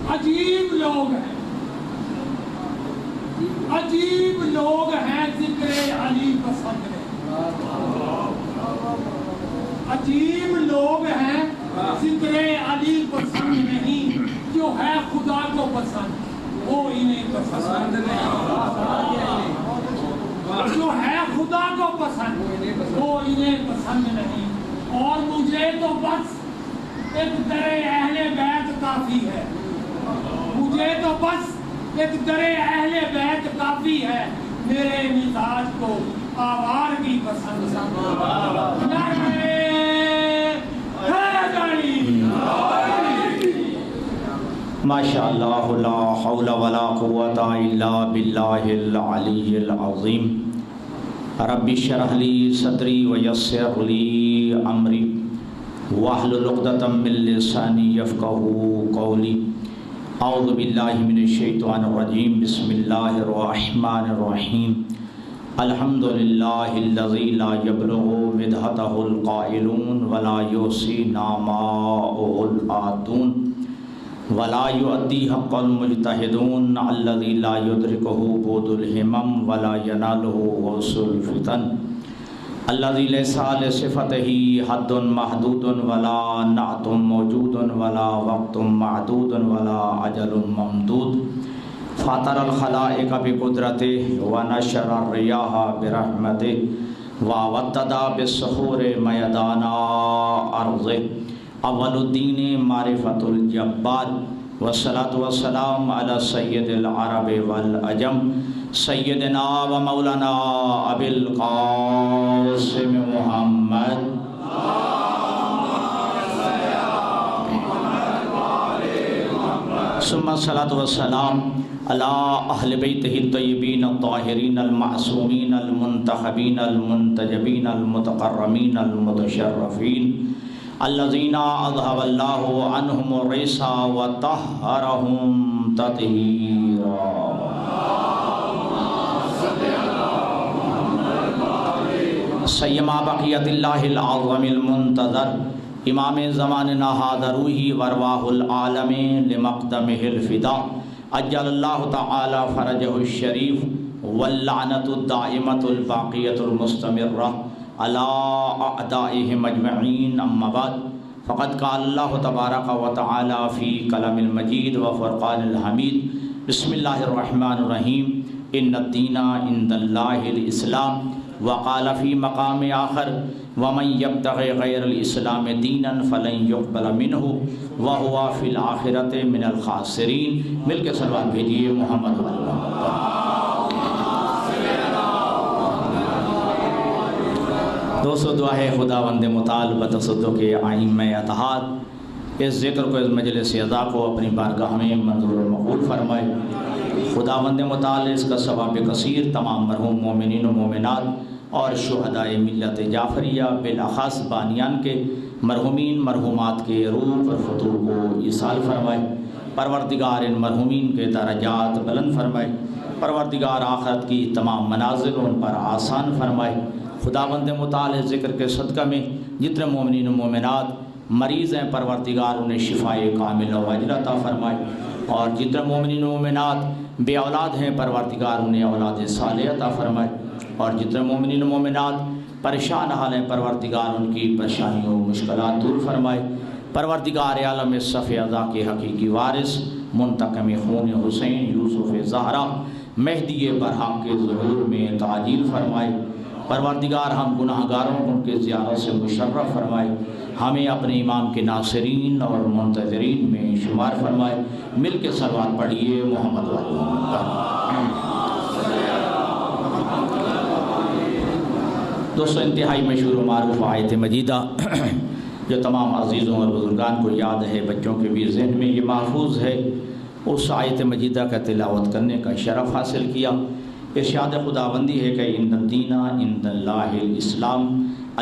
عجیب لوگ ہیں، عجیب لوگ ہیں ذکر علی پسند نہیں، عجیب لوگ ہیں ذکر علی پسند نہیں، جو ہے خدا کو پسند وہ انہیں پسند نہیں، جو ہے خدا کو پسند وہ انہیں پسند نہیں۔ اور مجھے تو بس ایک در اہل بیت کافی ہے، مجھے تو بس ایک در اہل بیت کافی ہے، میرے مزاج کو آوارگی پسند ماشاء اللہ لا حول ولا قوة الا باللہ العلی العظیم۔ رب اشرح لی صدری ویسر لی امری واحلل عقدۃ من لسانی یفقہوا قولی۔ اعوذ باللہ من الشیطان الرجیم، بسم اللہ الرحمن الرحیم۔ الحمد للہ الذی لا یبلغ مدحتہ القائلون ولا یحصی نعماءہ العادون ولا یؤدی حق المجتہدون الذی لا یدرکہ بعد الہمم ولا ینالہ غوث الفتن الذی لیس لصفتہ حد محدود ولا نعت موجود ولا وقت معدود ولا اجل ممدود فاطر الخلائق بقدرتہ ونشر الریاح برحمتہ ووطد بالسحور میدان ارضہ اول الدین معرفت الجبار والصلاة والسلام علی سید العرب والعجم سیدنا و مولانا ابی القاسم محمد ثم الصلاة والسلام علی اہل بیتہ الطیبین الطاہرین المعصومین المنتخبین المنتجبین المتقرمین المتشرفین الذین اذهب اللہ عنہم الرجس وطہرہم تطہیرا۔ سیما بقیت اللہ العظم المنتظر امام زماننا ھذا روحی وارواح العالم لمقدمہ الفدا اجل اللہ تعالی فرجہ الشریف واللعنۃ الدائمۃ الباقیۃ المستمرہ علی اعدائہم اجمعین اما بعد فقد قال اللہ تبارک و تعالی فی کلام المجید و فرقان الحمید بسم اللہ الرحمن الرحیم ان الدین عند اللہ الاسلام وقال فی مقام آخر ومن یبتغ غیر الاسلام دینا فلن یقبل منہ وہو فی الآخرۃ من الخاسرین۔ مل کے صلوات بھیجیے محمد دوستو دعا ہے خداوند متعال بتصدق ائمہ اتحاد اس ذکر کو اس مجلس اعضاء کو اپنی بارگاہ میں منظور و مقبول فرمائے۔ خداوند متعال اس کا ثواب کثیر تمام مرحوم مومنین و مومنات اور شہداء ملت جعفریہ بالاخص بانیان کے مرحومین مرحومات کے روح اور فطور کو ایصال فرمائے۔ پروردگار ان مرحومین کے درجات بلند فرمائے۔ پروردگار آخرت کی تمام منازل ان پر آسان فرمائے۔ خداوند متعال ذکر کے صدقہ میں جتنے مومنین و مومنات مریض ہیں پروردگار انہیں شفائے کامل و اجر عطا فرمائے، اور جتنے مومنین و مومنات بے اولاد ہیں پروردگار انہیں اولاد صالح عطا فرمائے، اور جتنے مومنین و مومنات پریشان حال ہیں پروردگار ان کی پریشانیوں و مشکلات دور فرمائے۔ پروردگار عالم صف اعضاء کے حقیقی وارث منتقم خون حسین یوسف زہرا مہدی برحق کے ظہور میں تعجیل فرمائے۔ پروردگار ہم گناہ گاروں کو ان کے زیارت سے مشرف فرمائے، ہمیں اپنے امام کے ناصرین اور منتظرین میں شمار فرمائے۔ مل کے صلوات پڑھیے محمد دوستو انتہائی مشہور و معروف آیت مجیدہ جو تمام عزیزوں اور بزرگان کو یاد ہے، بچوں کے بھی ذہن میں یہ محفوظ ہے، اس آیت مجیدہ کا تلاوت کرنے کا شرف حاصل کیا۔ ارشاد خداوندی ہے کہ ان الدین عند اللہ الاسلام،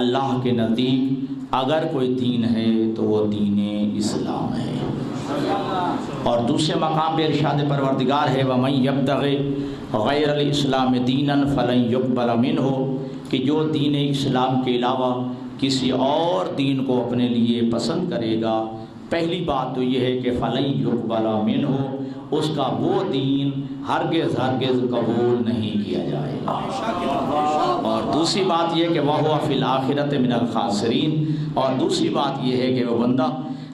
اللہ کے نزدیک اگر کوئی دین ہے تو وہ دین اسلام ہے۔ اور دوسرے مقام پہ ارشاد پروردگار ہے وَمَن يَبْتَغِ غَيْرَ الْإِسْلَامِ دِينًا فَلَن يُقْبَلَ مِنْهُ، کہ جو دین اسلام کے علاوہ کسی اور دین کو اپنے لیے پسند کرے گا، پہلی بات تو یہ ہے کہ فَلَن يُقْبَلَ مِنْهُ، اس کا وہ دین ہرگز قبول نہیں کیا جائے گا۔ اور دوسری بات یہ کہ وَهُوَ فِي الْآخِرَةِ مِنَ الْخَاسِرِينَ، اور دوسری بات یہ ہے کہ وہ بندہ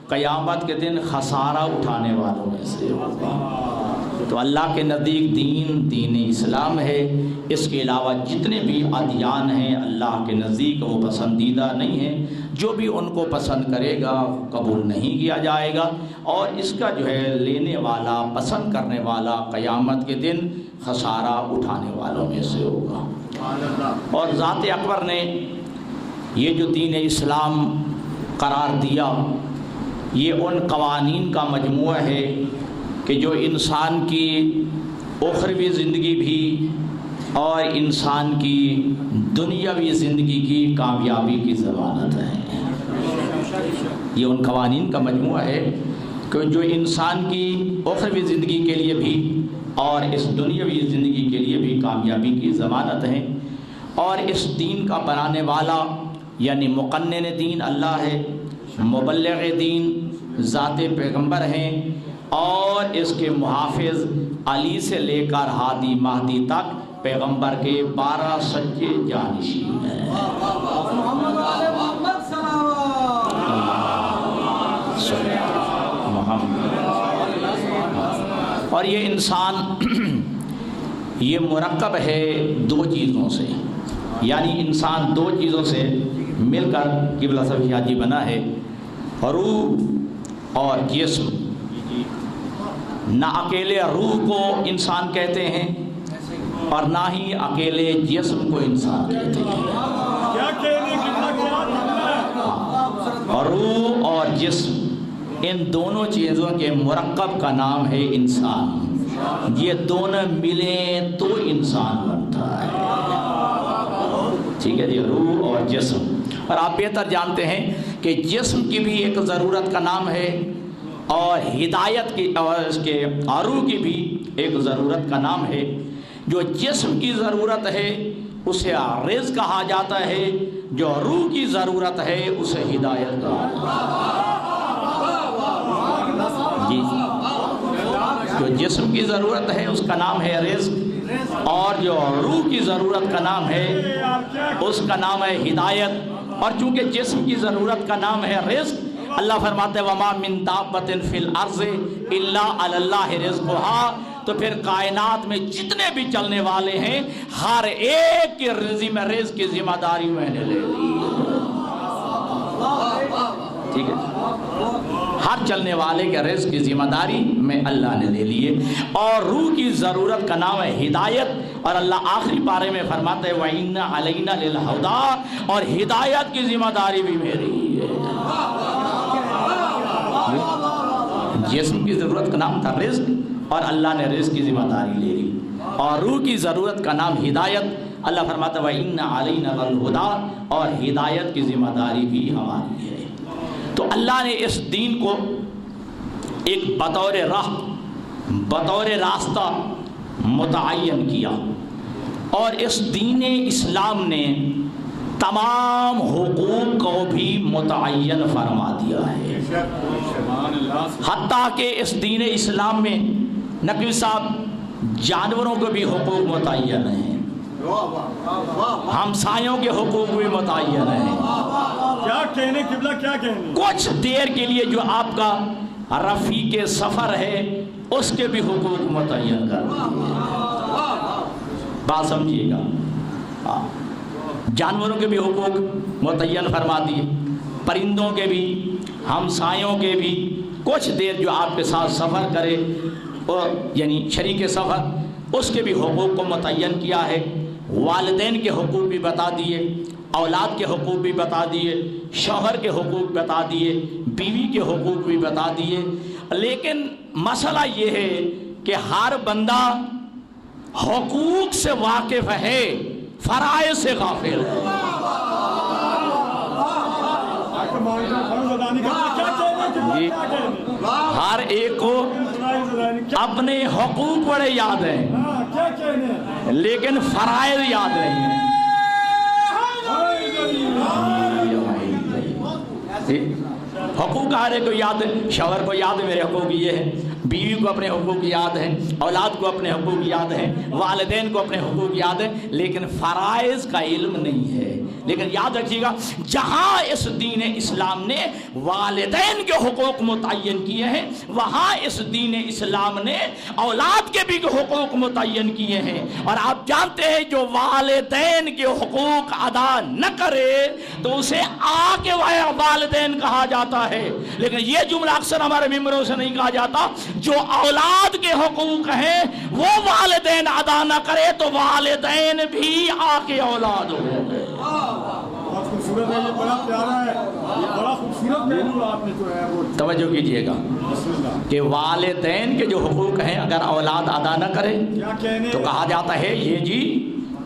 قیامت کے دن خسارہ اٹھانے والوں میں سے ہوگا۔ تو اللہ کے نزدیک دین اسلام ہے، اس کے علاوہ جتنے بھی ادیان ہیں اللہ کے نزدیک وہ پسندیدہ نہیں ہیں، جو بھی ان کو پسند کرے گا قبول نہیں کیا جائے گا، اور اس کا جو ہے لینے والا، پسند کرنے والا قیامت کے دن خسارہ اٹھانے والوں میں سے ہوگا۔ اور ذات اکبر نے یہ جو دین اسلام قرار دیا، یہ ان قوانین کا مجموعہ ہے کہ جو انسان کی اخروی زندگی بھی اور انسان کی دنیاوی زندگی کی کامیابی کی ضمانت ہے۔ یہ ان قوانین کا مجموعہ ہے کہ جو انسان کی اخروی زندگی کے لیے بھی اور اس دنیاوی زندگی کے لیے بھی کامیابی کی ضمانت ہے۔ اور اس دین کا بنانے والا یعنی مقنن دین اللہ ہے، مبلغ دین ذات پیغمبر ہیں، اور اس کے محافظ علی سے لے کر ہادی مہدی تک پیغمبر کے 12 سچے جانشین ہیں۔ اور یہ انسان یہ مرکب ہے دو چیزوں سے، یعنی انسان دو چیزوں سے مل کر قبلہ صفی حاجی بنا ہے، روح اور جسم۔ نہ اکیلے روح کو انسان کہتے ہیں اور نہ ہی اکیلے جسم کو انسان کہتے ہیں۔ اور روح اور جسم، ان دونوں چیزوں کے مرکب کا نام ہے انسان۔ یہ دونوں ملیں تو انسان بنتا ہے، ٹھیک ہے جی، روح اور جسم۔ اور آپ بہتر جانتے ہیں کہ جسم کی بھی ایک ضرورت کا نام ہے، اور ہدایت کی اور اس کے روح کی بھی ایک ضرورت کا نام ہے۔ جو جسم کی ضرورت ہے اسے رزق کہا جاتا ہے، جو روح کی ضرورت ہے اسے ہدایت کہا جاتا ہے۔ جی، جو جسم کی ضرورت ہے اس کا نام ہے رزق، اور جو روح کی ضرورت کا نام ہے اس کا نام ہے ہدایت۔ اور چونکہ جسم کی ضرورت کا نام ہے رزق، اللہ فرماتے ہیں وَمَا مِن دَابَّةٍ فِي الْأَرْضِ إِلَّا عَلَى اللَّهِ رِزْقُهَا، تو پھر کائنات میں جتنے بھی چلنے والے ہیں ہر ایک کی رزق کی ذمہ داری میں نے لے لی ہے، ٹھیک ہے، ہر چلنے والے کے رزق کی ذمہ داری میں اللہ نے لے لی ہے۔ اور روح کی ضرورت کا نام ہے ہدایت، اور اللہ آخری پارے میں فرماتے ہیں وَإِنَّ عَلَيْنَا لِلْهُدَىٰ، اور ہدایت کی ذمہ داری بھی میری ہے۔ جسم کی ضرورت کا نام تھا رزق، اور اللہ نے رزق کی ذمہ داری لے لی، اور روح کی ضرورت کا نام ہدایت۔ اللہ فرماتا ہے وَإِنَّ عَلَيْنَا لِلْهُدَىٰ، اور ہدایت کی ذمہ داری بھی ہماری ہے۔ تو اللہ نے اس دین کو ایک بطور راہ، بطور راستہ متعین کیا، اور اس دین اسلام نے تمام حقوق کو بھی متعین فرما دیا ہے، حتیٰ کہ اس دین اسلام میں نقوی صاحب جانوروں کو بھی حقوق متعین ہیں، ہمسایوں کے حقوق بھی متعین ہیں۔ کیا کہنے قبلہ، کیا کہنے؟ کچھ دیر کے لیے جو آپ کا رفیق سفر ہے اس کے بھی حقوق متعین کر دیے، بات سمجھیے گا۔ جانوروں کے بھی حقوق متعین فرما دیے، پرندوں کے بھی، ہمسایوں کے بھی، کچھ دیر جو آپ کے ساتھ سفر کرے اور یعنی شریک سفر، اس کے بھی حقوق کو متعین کیا ہے۔ والدین کے حقوق بھی بتا دیے، اولاد کے حقوق بھی بتا دیے، شوہر کے حقوق بتا دیے، بیوی کے حقوق بھی بتا دیے۔ لیکن مسئلہ یہ ہے کہ ہر بندہ حقوق سے واقف ہے، فرائض سے غافل ہے۔ ہر ایک کو اپنے حقوق بڑے یاد ہیں لیکن فرائض یاد نہیں ہیں۔ حقوق ہر ایک کو یاد ہے، شوہر کو یاد ہے میرے حقوق یہ ہے، بیوی کو اپنے حقوق یاد ہیں، اولاد کو اپنے حقوق یاد ہیں، والدین کو اپنے حقوق یاد ہیں، لیکن فرائض کا علم نہیں ہے۔ لیکن یاد رکھیے گا، جہاں اس دین اسلام نے والدین کے حقوق متعین کیے ہیں، وہاں اس دین اسلام نے اولاد کے بھی حقوق متعین کیے ہیں۔ اور آپ جانتے ہیں جو والدین کے حقوق ادا نہ کرے تو اسے آگے والدین کہا جاتا ہے، لیکن یہ جملہ اکثر ہمارے ممبروں سے نہیں کہا جاتا، جو اولاد کے حقوق ہیں وہ والدین ادا نہ کرے تو والدین بھی آگے اولاد ہو گئے۔ بہت خوبصورت ہے، یہ بڑا پیارا ہے، یہ بڑا خوبصورت پہلو آپ نے جو ہے وہ توجہ کیجئے گا کہ والدین کے جو حقوق ہیں اگر اولاد ادا نہ کرے تو کہا جاتا ہے یہ جی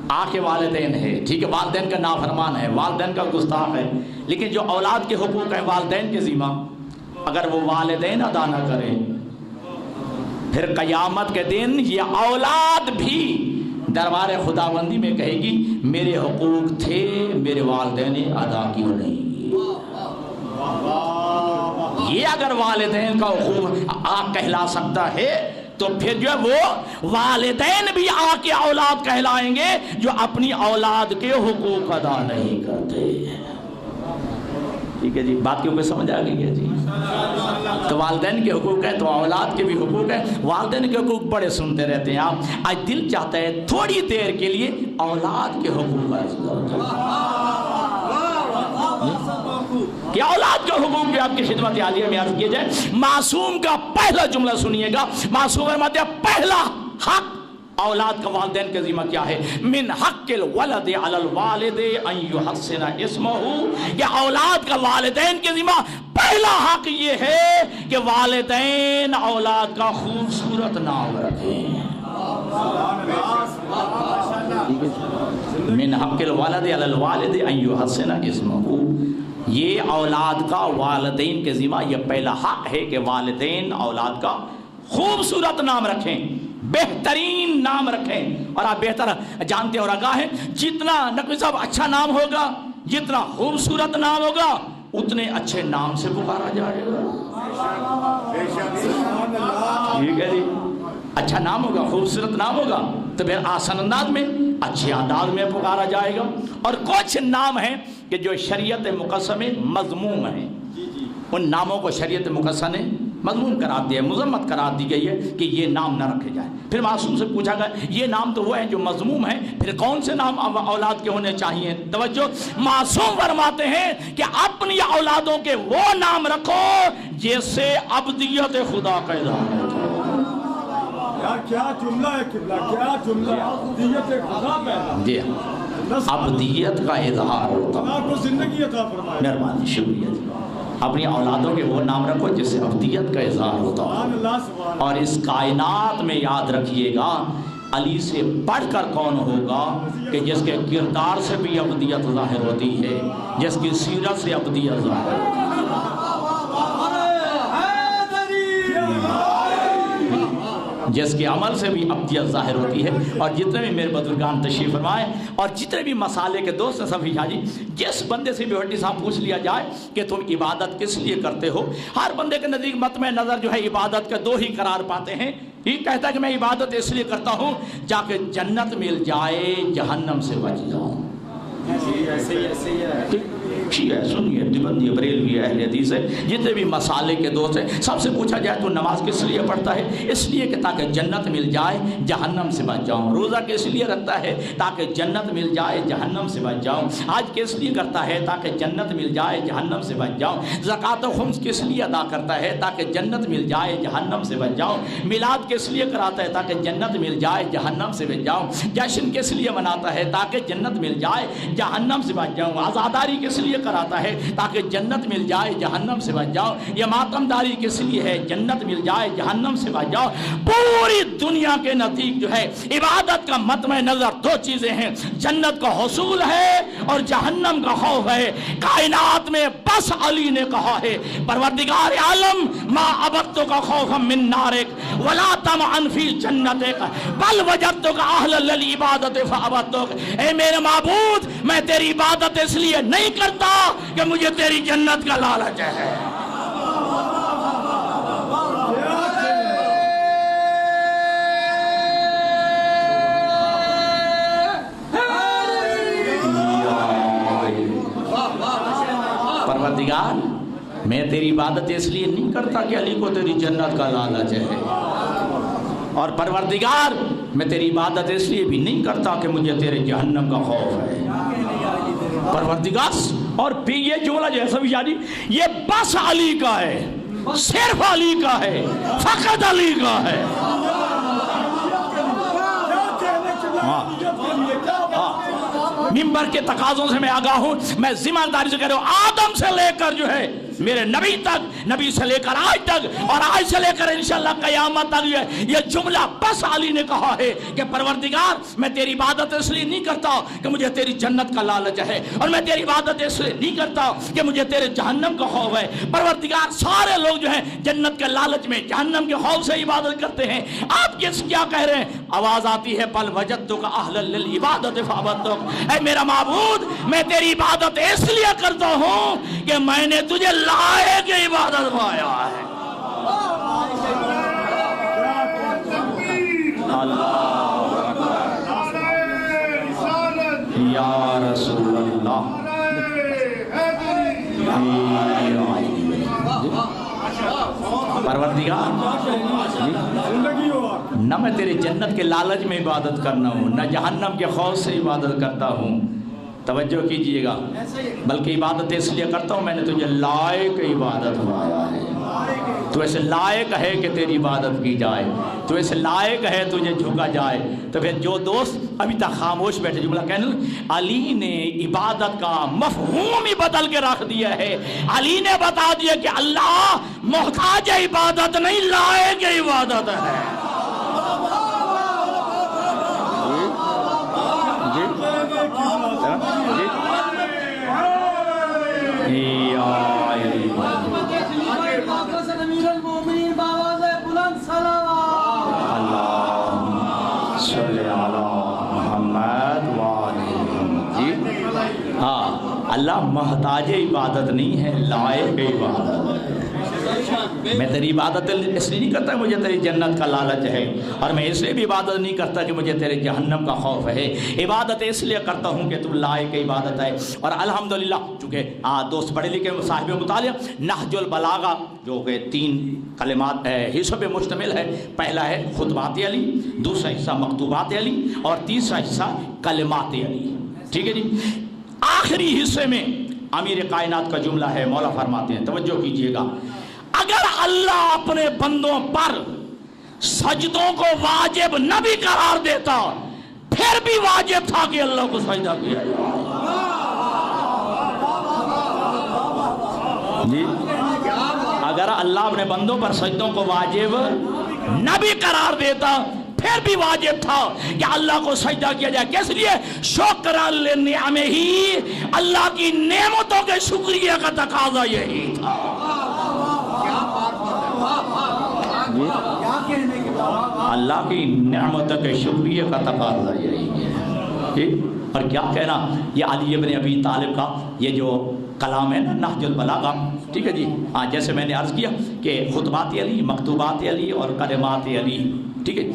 آقے والدین ہے، ٹھیک ہے، والدین کا نافرمان ہے، والدین کا گستاخ ہے۔ لیکن جو اولاد کے حقوق ہیں والدین کے ذمہ، اگر وہ والدین ادا نہ کریں پھر قیامت کے دن یہ اولاد بھی دربار خداوندی میں کہے گی میرے حقوق تھے، میرے والدین نے ادا کیوں نہیں۔ یہ اگر والدین کا حقوق آگ کہلا سکتا ہے تو پھر جو ہے وہ والدین بھی آگ کے اولاد کہلائیں گے جو اپنی اولاد کے حقوق ادا نہیں کرتے۔ ٹھیک ہے جی، بات کیوں پہ سمجھ آ گئی ہے جی؟ تو والدین کے حقوق ہیں تو اولاد کے بھی حقوق ہیں۔ والدین کے حقوق بڑے سنتے رہتے ہیں آپ، آج دل چاہتا ہے تھوڑی دیر کے لیے اولاد کے حقوق کہ اولاد کے حقوق بھی آپ کی خدمت عالیہ میں عرض کیے جائے۔ معصوم کا پہلا جملہ سنیے گا، معصوم فرماتے ہیں پہلا حق اولاد کا والدین کے ذمہ کیا ہے؟ من حق الولد علی الوالد ان یحسن اسمہ، کہ اولاد کا والدین کے ذمہ پہلا حق یہ ہے کہ والدین اولاد کا خوبصورت نام رکھیں۔ من حق الولد علی الوالد ان یحسن اسمہ، یہ اولاد کا والدین کے ذمہ یہ پہلا حق ہے کہ والدین اولاد کا خوبصورت نام رکھیں، بہترین نام رکھیں۔ اور آپ بہتر جانتے اور آگاہ ہیں، جتنا نقوی صاحب اچھا نام ہوگا، جتنا خوبصورت نام ہوگا، اتنے اچھے نام سے پکارا جائے گا۔ ٹھیک ہے جی، اچھا نام ہوگا، خوبصورت نام ہوگا تو پھر آسان انداز میں، اچھے انداز میں پکارا جائے گا۔ اور کچھ نام ہیں کہ جو شریعت مقدسہ میں مذموم ہیں، ان ناموں کو شریعت مقدسہ نے مذموم قرار دیا ہے، مذمت قرار دی گئی ہے کہ یہ نام نہ رکھے جائیں۔ پھر معصوم سے پوچھا گیا یہ نام تو وہ ہیں جو مذموم ہیں، پھر کون سے نام اولاد کے ہونے چاہیے؟ توجہ، معصوم فرماتے ہیں کہ اپنی اولادوں کے وہ نام رکھو جس سے ابدیت خدا کا اظہار ہوتا ہے۔ کیا جملہ ہے قبلہ، کیا جملہ، ابدیت خدا پیدا، جی ابدیت کا اظہار ہوتا ہے۔ آپ کو زندگی عطا فرمائے۔ مہربانی، شکریہ جی۔ اپنی اولادوں کے وہ نام رکھو جس سے ابدیت کا اظہار ہوتا ہے۔ اور اس کائنات میں یاد رکھیے گا علی سے بڑھ کر کون ہوگا کہ جس کے کردار سے بھی ابدیت ظاہر ہوتی ہے، جس کی سیرت سے ابدیت ظاہر ہوتی ہے۔ جس کے عمل سے بھی ابدیت ظاہر ہوتی ہے۔ اور جتنے بھی میرے بزرگان تشریف فرمائے اور جتنے بھی مسالے کے دوست ہیں صفی شاہ جی، جس بندے سے بھی ہٹی صاحب پوچھ لیا جائے کہ تم عبادت کس لیے کرتے ہو، ہر بندے کے نزدیک مطمع نظر جو ہے عبادت کے دو ہی قرار پاتے ہیں۔ یہ کہتا ہے کہ میں عبادت اس لیے کرتا ہوں جا کے جنت مل جائے، جہنم سے بچ جاؤں۔ شیعہ سنی ہے، دیوبندی بریلوی اہل حدیث ہے، جتنے بھی مسالے کے دوست ہیں، سب سے پوچھا جائے تو نماز کس لیے پڑھتا ہے؟ اس لیے کہ تاکہ جنت مل جائے، جہنم سے بچ جاؤں۔ روزہ کس لیے رکھتا ہے؟ تاکہ جنت مل جائے، جہنم سے بچ جاؤں۔ حج کس لیے کرتا ہے؟ تاکہ جنت مل جائے، جہنم سے بچ جاؤں۔ زکوٰۃ و خمس کس لیے ادا کرتا ہے؟ تاکہ جنت مل جائے، جہنم سے بچ جاؤں۔ میلاد کس لیے کراتا ہے؟ تاکہ جنت مل جائے، جہنم سے بچ جاؤں۔ جشن کس لیے مناتا ہے؟ تاکہ جنت مل جائے، جہنم سے بچ جاؤں۔ عزاداری کس لیے کراتا ہے؟ تاکہ جنت مل جائے، جہنم سے بچ جاؤ۔ یہ ماتم داری کس لیے ہے؟ جنت مل جائے، جہنم سے بچ جاؤ۔ پوری دنیا کے نزدیک جو ہے عبادت کا مطمع نظر دو چیزیں ہیں، جنت کا حصول ہے اور جہنم کا خوف ہے۔ کائنات میں بس علی نے کہا ہے پروردگار عالم ما عبدتک خوفا من نارک ولا طمعا فی جنتک بل وجدتک اہلا للعبادت فعبدتک، اے میرے معبود میں تیری عبادت اس لیے نہیں کرتا کہ مجھے تیری جنت کا لالچ ہے۔ پروردگار میں تیری عبادت اس لیے نہیں کرتا کہ علی کو تیری جنت کا لالچ ہے، اور پروردگار میں تیری عبادت اس لیے بھی نہیں کرتا کہ مجھے تیرے جہنم کا خوف ہے۔ پروردگار، اور پھر یہ جملہ جو ہے سب یعنی یہ بس علی کا ہے، صرف علی کا ہے، فقط علی کا ہے۔ ممبر کے تقاضوں سے میں آگاہ ہوں، میں ذمہ داری سے کہہ رہا ہوں، آدم سے لے کر جو ہے میرے نبی تک، نبی سے لے کر آج تک، اور آج سے لے کر انشاءاللہ قیامت تک یہ جملہ بس علی نے کہا ہے کہ پروردگار میں تیری عبادت اس لیے نہیں کرتا کہ مجھے تیری جنت کا لالچ ہے، اور میں تیری عبادت اس لیے نہیں کرتا کہ مجھے تیرے جہنم کا خوف ہے۔ پروردگار سارے لوگ جو ہیں جنت کے لالچ میں، جہنم کے خوف سے عبادت کرتے ہیں، آپ کیا کہہ رہے ہیں؟ آواز آتی ہے بل وجدتک اہلا للعبادۃ فعبدتک، اے میرا معبود میں تیری عبادت اس لیے کرتا ہوں کہ میں نے تجھے لائق عبادت پایا ہے۔ یا رسول اللہ، پروردگار نہ میں تیرے جنت کے لالچ میں عبادت کرنا ہوں، نہ جہنم کے خوف سے عبادت کرتا ہوں، توجہ کیجئے گا، بلکہ عبادت اس لیے کرتا ہوں میں نے تجھے لائق عبادت پایا ہے۔ تو ایسے لائق ہے کہ تیری عبادت کی جائے، تو ایسے لائق ہے تجھے جھکا جائے۔ تو پھر جو دوست ابھی تک خاموش بیٹھے، جملہ کہنے علی نے عبادت کا مفہوم ہی بدل کے رکھ دیا ہے۔ علی نے بتا دیا کہ اللہ محتاج عبادت نہیں، لائق عبادت ہے۔ اللہ محتاج عبادت نہیں ہے، لائق عبادت ہے۔ میں تیری عبادت اس لیے نہیں کرتا مجھے تیری جنت کا لالچ ہے، اور میں اس لیے بھی عبادت نہیں کرتا کہ مجھے تیرے جہنم کا خوف ہے۔ عبادت اس لیے کرتا ہوں کہ تو لائق عبادت ہے۔ اور الحمدللہ چونکہ دوست پڑھے لکھے صاحب مطالعہ، نہج البلاغہ جو کہ 3 کلمات حصوں پہ مشتمل ہے، پہلا ہے خطبات علی، دوسرا حصہ مکتوبات علی، اور تیسرا حصہ کلمات علی، ٹھیک ہے جی۔ آخری حصے میں امیر کائنات کا جملہ ہے، مولا فرماتے ہیں، توجہ کیجئے گا، اگر اللہ اپنے بندوں پر سجدوں کو واجب نہ بھی قرار دیتا پھر بھی واجب تھا کہ اللہ کو سجدہ کیا جی۔ اگر اللہ اپنے بندوں پر سجدوں کو واجب نہ بھی قرار دیتا پھر بھی واجب تھا کہ اللہ کو سجدہ کیا جائے۔ کس لیے؟ شکر لنعمہ، اللہ کی نعمتوں کے شکریہ کا تقاضا یہی تھا۔ اللہ کی نعمتوں کے شکریہ کا تقاضا یہی ہے۔ اور کیا کہنا، یہ علی ابن ابی طالب کا یہ جو کلام ہے نا، نہج البلاغہ، ٹھیک ہے جی، جیسے میں نے عرض کیا کہ خطبات علی، مکتوبات علی اور کلمات علی، ٹھیک ہے۔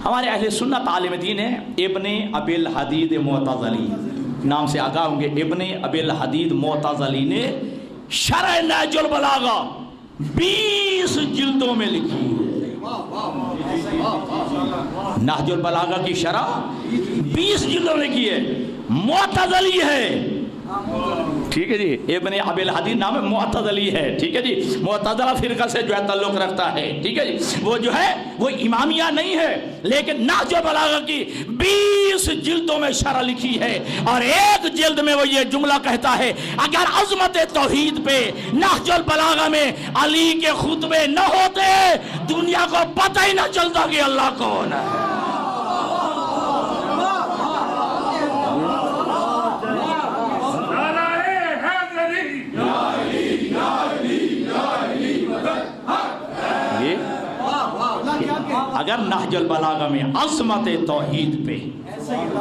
ہمارے اہل سنت عالم دین ہے ابن ابی الحدید معتزلی، نام سے آگاہ ہوں گے، ابن ابی الحدید معتزلی نے شرح نہج البلاغہ 20 جلدوں میں لکھی ہے۔ نہج البلاغہ کی شرح 20 جلدوں میں لکھی ہے، معتزلی ہے، ٹھیک ہے جی۔ ابن ابی الحدید نام معتزلی ہے، ٹھیک ہے جی، معتزلہ فرقہ سے جو ہے تعلق رکھتا ہے، ٹھیک ہے جی۔ وہ جو ہے وہ امامیہ نہیں ہے، لیکن نہج البلاغہ کی 20 جلدوں میں شرح لکھی ہے، اور ایک جلد میں وہ یہ جملہ کہتا ہے، اگر عظمت توحید پہ نہج البلاغہ میں علی کے خطبے نہ ہوتے دنیا کو پتہ ہی نہ چلتا کہ اللہ کون ہے۔ اگر نہج البلاغہ میں عظمت توحید پہ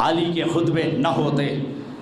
علی کے خطبے نہ ہوتے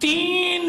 3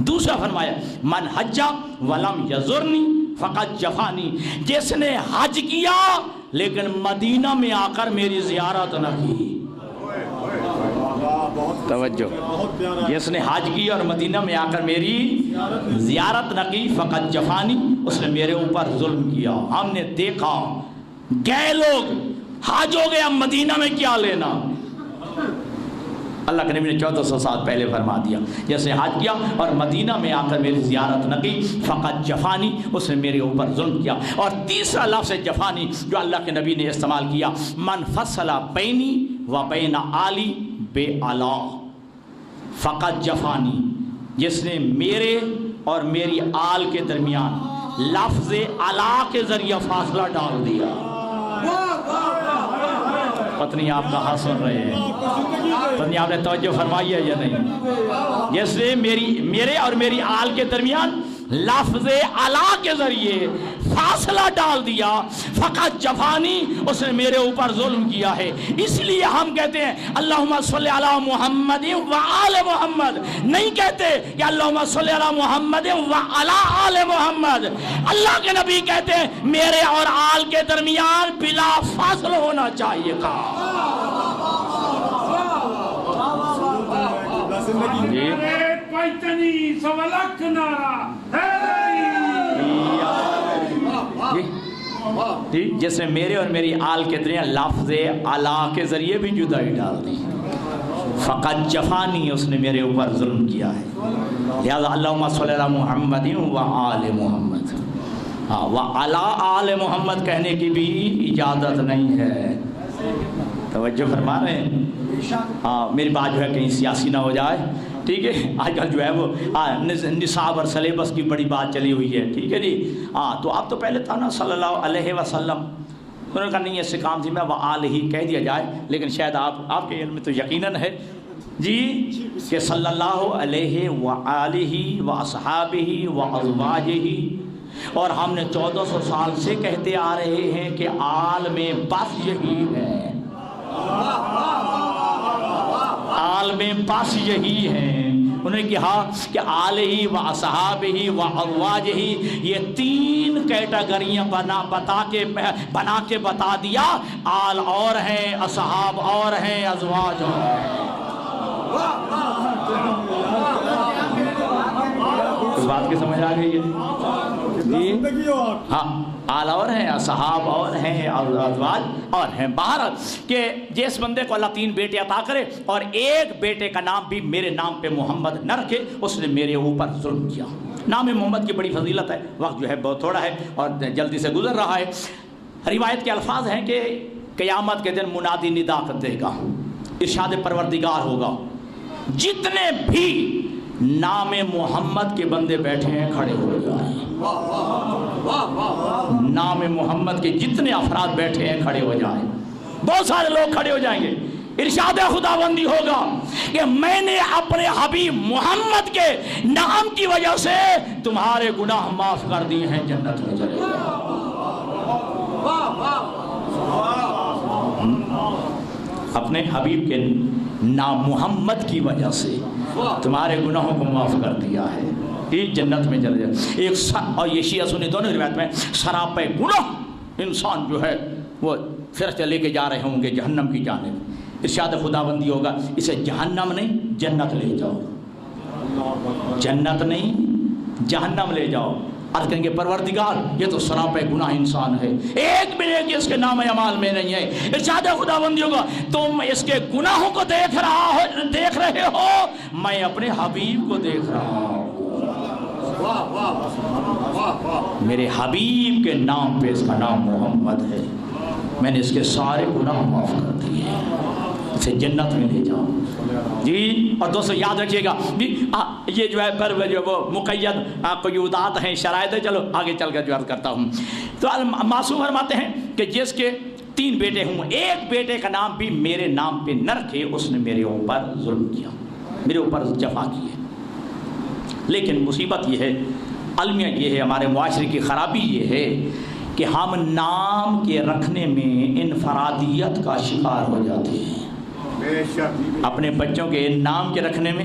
دوسرا فرمایا من حجا ولم یزرنی فقط جفانی، جس نے حج کیا لیکن مدینہ میں آ کر میری زیارت نہ کی. توجہ، جس نے حج کی اور مدینہ میں آ کر میری زیارت نہ کی فقط جفانی، اس نے میرے اوپر ظلم کیا. ہم نے دیکھا گئے لوگ حج ہو گیا مدینہ میں کیا لینا. اللہ کے نبی نے 1400 سال پہلے فرما دیا جس نے حج کیا اور مدینہ میں آ کر میری زیارت نہ کی فقط جفانی، اس نے میرے اوپر ظلم کیا. اور تیسرا لفظ جفانی جو اللہ کے نبی نے استعمال کیا، من فصل بینی و بین آلی بے علا فقط جفانی، جس نے میرے اور میری آل کے درمیان لفظ علا کے ذریعہ فاصلہ ڈال دیا. پتنی آپ کہاں سن رہے ہیں؟ پتنی آپ نے توجہ فرمائی ہے یا نہیں؟ جس نے میرے اور میری آل کے درمیان لفظ علا کے ذریعے فاصلہ ڈال دیا فقط جفانی، اس نے میرے اوپر ظلم کیا ہے. اس لیے ہم کہتے ہیں اللہم صلی علی محمد و آل محمد، نہیں کہتے کہ اللہم صلی علی محمد و علی آل محمد. اللہ کے نبی کہتے ہیں میرے اور آل کے درمیان بلا فاصل ہونا چاہیے. جس نے میرے اور میری آل کے درمیان لفظ علا کے ذریعے بھی جدائی ڈال دی فقط جفانی، اس نے میرے اوپر ظلم کیا ہے. لہذا اللہم صلی علی محمد و آل محمد، و علی آل محمد کہنے کی بھی اجازت نہیں ہے. توجہ فرما رہے ہیں؟ میری بات جو ہے کہیں سیاسی نہ ہو جائے، ٹھیک ہے. آج کل جو ہے وہ نصاب اور سلیبس کی بڑی بات چلی ہوئی ہے، ٹھیک ہے جی. تو اب تو پہلے تھا نا صلی اللہ علیہ وسلم، انہوں نے کہا نہیں اس سے کام تھی میں وہ آل ہی کہہ دیا جائے، لیکن شاید آپ کے علم میں تو یقیناً ہے جی کہ صلی اللہ علیہ وآلہ واصحابہ وازواجہ، اور ہم نے 1400 سال سے کہتے آ رہے ہیں کہ آل میں بس یہی ہے، آل میں بس یہی ہے. انہوں نے کہا کہ آل ہی و اصحاب ہی و ازواج ہی، یہ 3 کیٹیگریاں بنا کے بتا دیا. آل اور ہیں، اصحاب اور ہیں، ازواج اور ہیں. بات کی سمجھ آ گئی ہے؟ ہاں، آل اور ہیں، اصحاب اور ہیں، ازواج اور ہیں. باہر کہ جس بندے کو اللہ 3 بیٹے عطا کرے اور ایک بیٹے کا نام بھی میرے نام پہ محمد نہ رکھے، اس نے میرے اوپر ظلم کیا. نام محمد کی بڑی فضیلت ہے. وقت جو ہے بہت تھوڑا ہے اور جلدی سے گزر رہا ہے. روایت کے الفاظ ہیں کہ قیامت کے دن منادی ندا کر دے گا، ارشاد پروردگار ہوگا، جتنے بھی نام محمد کے بندے بیٹھے ہیں کھڑے ہو جائیں. نام محمد کے جتنے افراد بیٹھے ہیں کھڑے ہو جائیں. بہت سارے لوگ کھڑے ہو جائیں گے. ارشاد خداوندی ہوگا کہ میں نے اپنے حبیب محمد کے نام کی وجہ سے تمہارے گناہ معاف کر دیے ہیں، جنت میں چلے جاؤ. اپنے حبیب کے نام محمد کی وجہ سے تمہارے گناہوں کو معاف کر دیا ہے، ایک جنت میں چلے جائے. اور یہ شیعہ سنی دونوں روایت میں سراپے گناہ انسان جو ہے وہ فرشتے لے کے جا رہے ہوں گے جہنم کی جانب. ارشاد خداوندی ہوگا اسے جہنم نہیں جنت لے جاؤ، جنت نہیں جہنم لے جاؤ. عرض کریں گے پروردگار یہ تو سراپے گناہ انسان ہے، ایک بھی ایک اس کے نام اعمال میں نہیں ہے. ارشاد خداوندی ہوگا تم اس کے گناہوں کو دیکھ رہے ہو، میں اپنے حبیب کو دیکھ رہا ہوں. میرے حبیب کے نام پہ اس کا نام محمد ہے، میں نے اس کے سارے گناہ معاف کر دیے، اسے جنت میں لے جاؤ. جی اور دوستو یاد رکھیے گا جی یہ جو ہے پر جو وہ مقید قیودات ہیں، شرائط ہے. چلو آگے چل کر جو عرض کرتا ہوں. تو معصوم فرماتے ہیں کہ جس کے 3 بیٹے ہوں، ایک بیٹے کا نام بھی میرے نام پہ نہ رکھے، اس نے میرے اوپر ظلم کیا، میرے اوپر جفا کی ہے. لیکن مصیبت یہ ہے، المیہ یہ ہے، ہمارے معاشرے کی خرابی یہ ہے کہ ہم نام کے رکھنے میں انفرادیت کا شکار ہو جاتے ہیں. اپنے بچوں کے نام کے رکھنے میں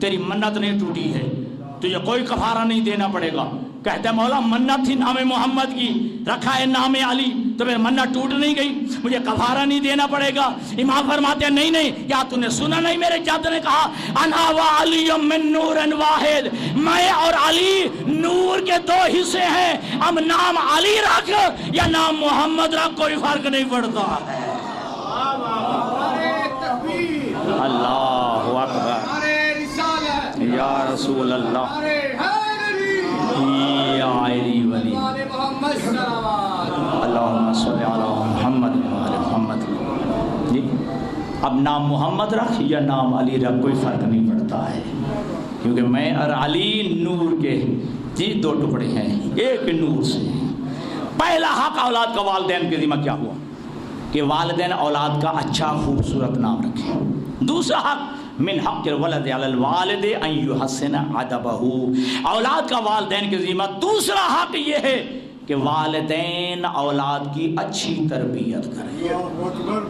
تیری منت نہیں ٹوٹی ہے، تجھے کوئی کفارہ نہیں دینا پڑے گا۔ کہتے ہیں مولا منت تھی نام محمد کی، رکھا ہے نام علی، تو پھر منت ٹوٹ نہیں گئی، مجھے کفارہ نہیں دینا پڑے گا۔ امام فرماتے ہیں نہیں نہیں، کیا تو نے سنا نہیں میرے جد نے کہا انا و علی من نور واحد، میں اور علی نور کے دو حصے ہیں، اب نام علی رکھ یا نام محمد رکھ کوئی فرق نہیں پڑتا ہے۔ اللہ اکبر، یا رسول اللہ، یا علی ولی، اللہم صلی علی محمد وعلی محمد۔ جی اب نام محمد رکھ یا نام علی رکھ کوئی فرق نہیں پڑتا ہے، کیونکہ میں اور علی نور کے جی دو ٹکڑے ہیں، ایک نور سے۔ پہلا حق اولاد کا والدین کے ذمہ کیا ہوا کہ والدین اولاد کا اچھا خوبصورت نام رکھیں۔ دوسرا حق من حق الولد علی الوالد ان یحسن ادبہ، اولاد کا والدین کے ذمہ دوسرا حق یہ ہے کہ والدین اولاد کی اچھی تربیت کریں۔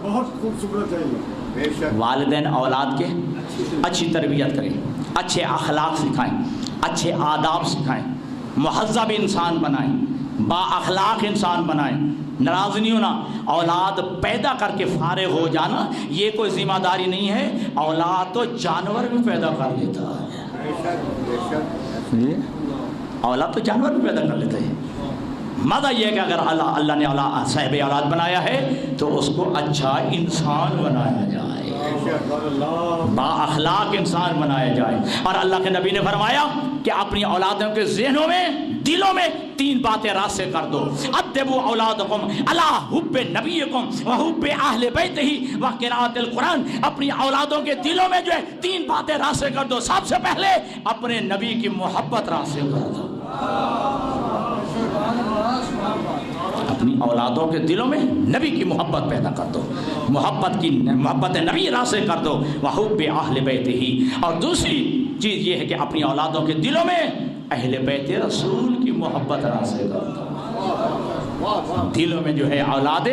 بہت خوبصورت ہے، والدین اولاد کے اچھی تربیت کریں، اچھے اخلاق سکھائیں، اچھے آداب سکھائیں، مہذب انسان بنائیں، با اخلاق انسان بنائیں۔ ناراض نہیں ہونا، اولاد پیدا کر کے فارغ ہو جانا یہ کوئی ذمہ داری نہیں ہے، اولاد تو جانور بھی پیدا کر لیتا ہے، اولاد تو جانور بھی پیدا کر لیتا ہے۔ مدہ یہ ہے کہ اگر اللہ نے صاحب اولاد بنایا ہے تو اس کو اچھا انسان بنایا جائے، با اخلاق انسان بنایا جائے۔ اور اللہ کے نبی نے فرمایا کہ اپنی اولادوں کے ذہنوں میں دلوں میں تین باتیں راسخ کر دو، ادبوا اولادکم علی حب نبیکم وحب اہل بیتہ وقراءۃ القرآن، اپنی اولادوں کے دلوں میں جو ہے تین باتیں راسخ کر دو۔ سب سے پہلے اپنے نبی کی محبت راسخ کر دو، اپنی اولادوں کے دلوں میں نبی کی محبت پیدا کر دو، محبت نبی راسخ کر دو، وحب اہل بیتہ۔ اور دوسری چیز یہ ہے کہ اپنی اولادوں کے دلوں میں اہل بیت رسول کی محبت راسخ کر دو، دلوں میں جو ہے اولاد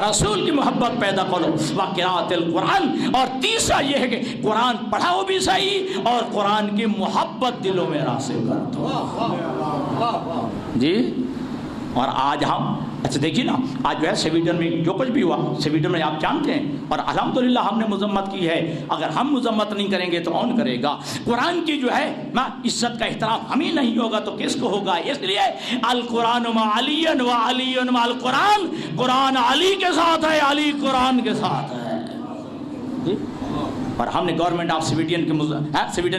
رسول کی محبت پیدا کرو، وقراءۃ القرآن۔ اور تیسرا یہ ہے کہ قرآن پڑھاؤ بھی صحیح اور قرآن کی محبت دلوں میں راسخ کر دو۔ جی اور آج ہم اچھا دیکھیے نا، آج جو ہے سویڈن میں جو کچھ بھی ہوا، سویڈن میں آپ جانتے ہیں، اور الحمدللہ ہم نے مذمت کی ہے، اگر ہم مذمت نہیں کریں گے تو کون کرے گا؟ قرآن کی جو ہے نا عزت کا احترام ہمیں نہیں ہوگا تو کس کو ہوگا؟ اس لیے القرآن مع علی و علی مع القرآن، قرآن علی کے ساتھ ہے، علی قرآن کے ساتھ ہے۔ اور ہم نے گورنمنٹ آف سویڈن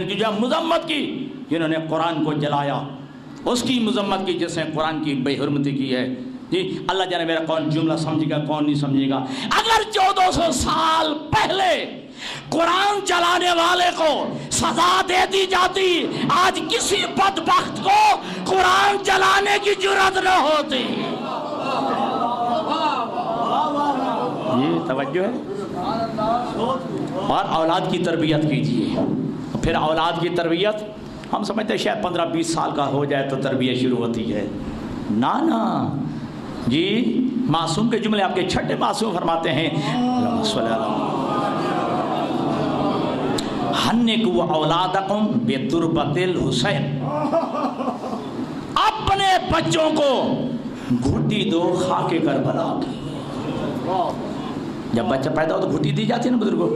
کی جو ہے مذمت کی، جنہوں نے قرآن کو جلایا، اس کی مذمت کی جس نے قرآن کی بے حرمتی کی ہے۔ جی اللہ جانے میرا کون جملہ سمجھے گا کون نہیں سمجھے گا۔ اگر 1400 سال پہلے قرآن چلانے والے کو سزا دے دی جاتی، آج کسی بدبخت کو قرآن چلانے کی جرات نہ ہوتی۔ یہ توجہ ہے۔ اور اولاد کی تربیت کیجیے، پھر اولاد کی تربیت ہم سمجھتے ہیں شاید 15-20 سال کا ہو جائے تو تربیت شروع ہوتی ہے، نا جی معصوم کے جملے آپ کے چھٹے معصوم فرماتے ہیں ہنکوا اولادکم بتربۃ الحسین، اپنے بچوں کو گھٹی دو خاک کربلا کی۔ جب بچہ پیدا ہو تو گھٹی دی جاتی ہے نا بزرگوں،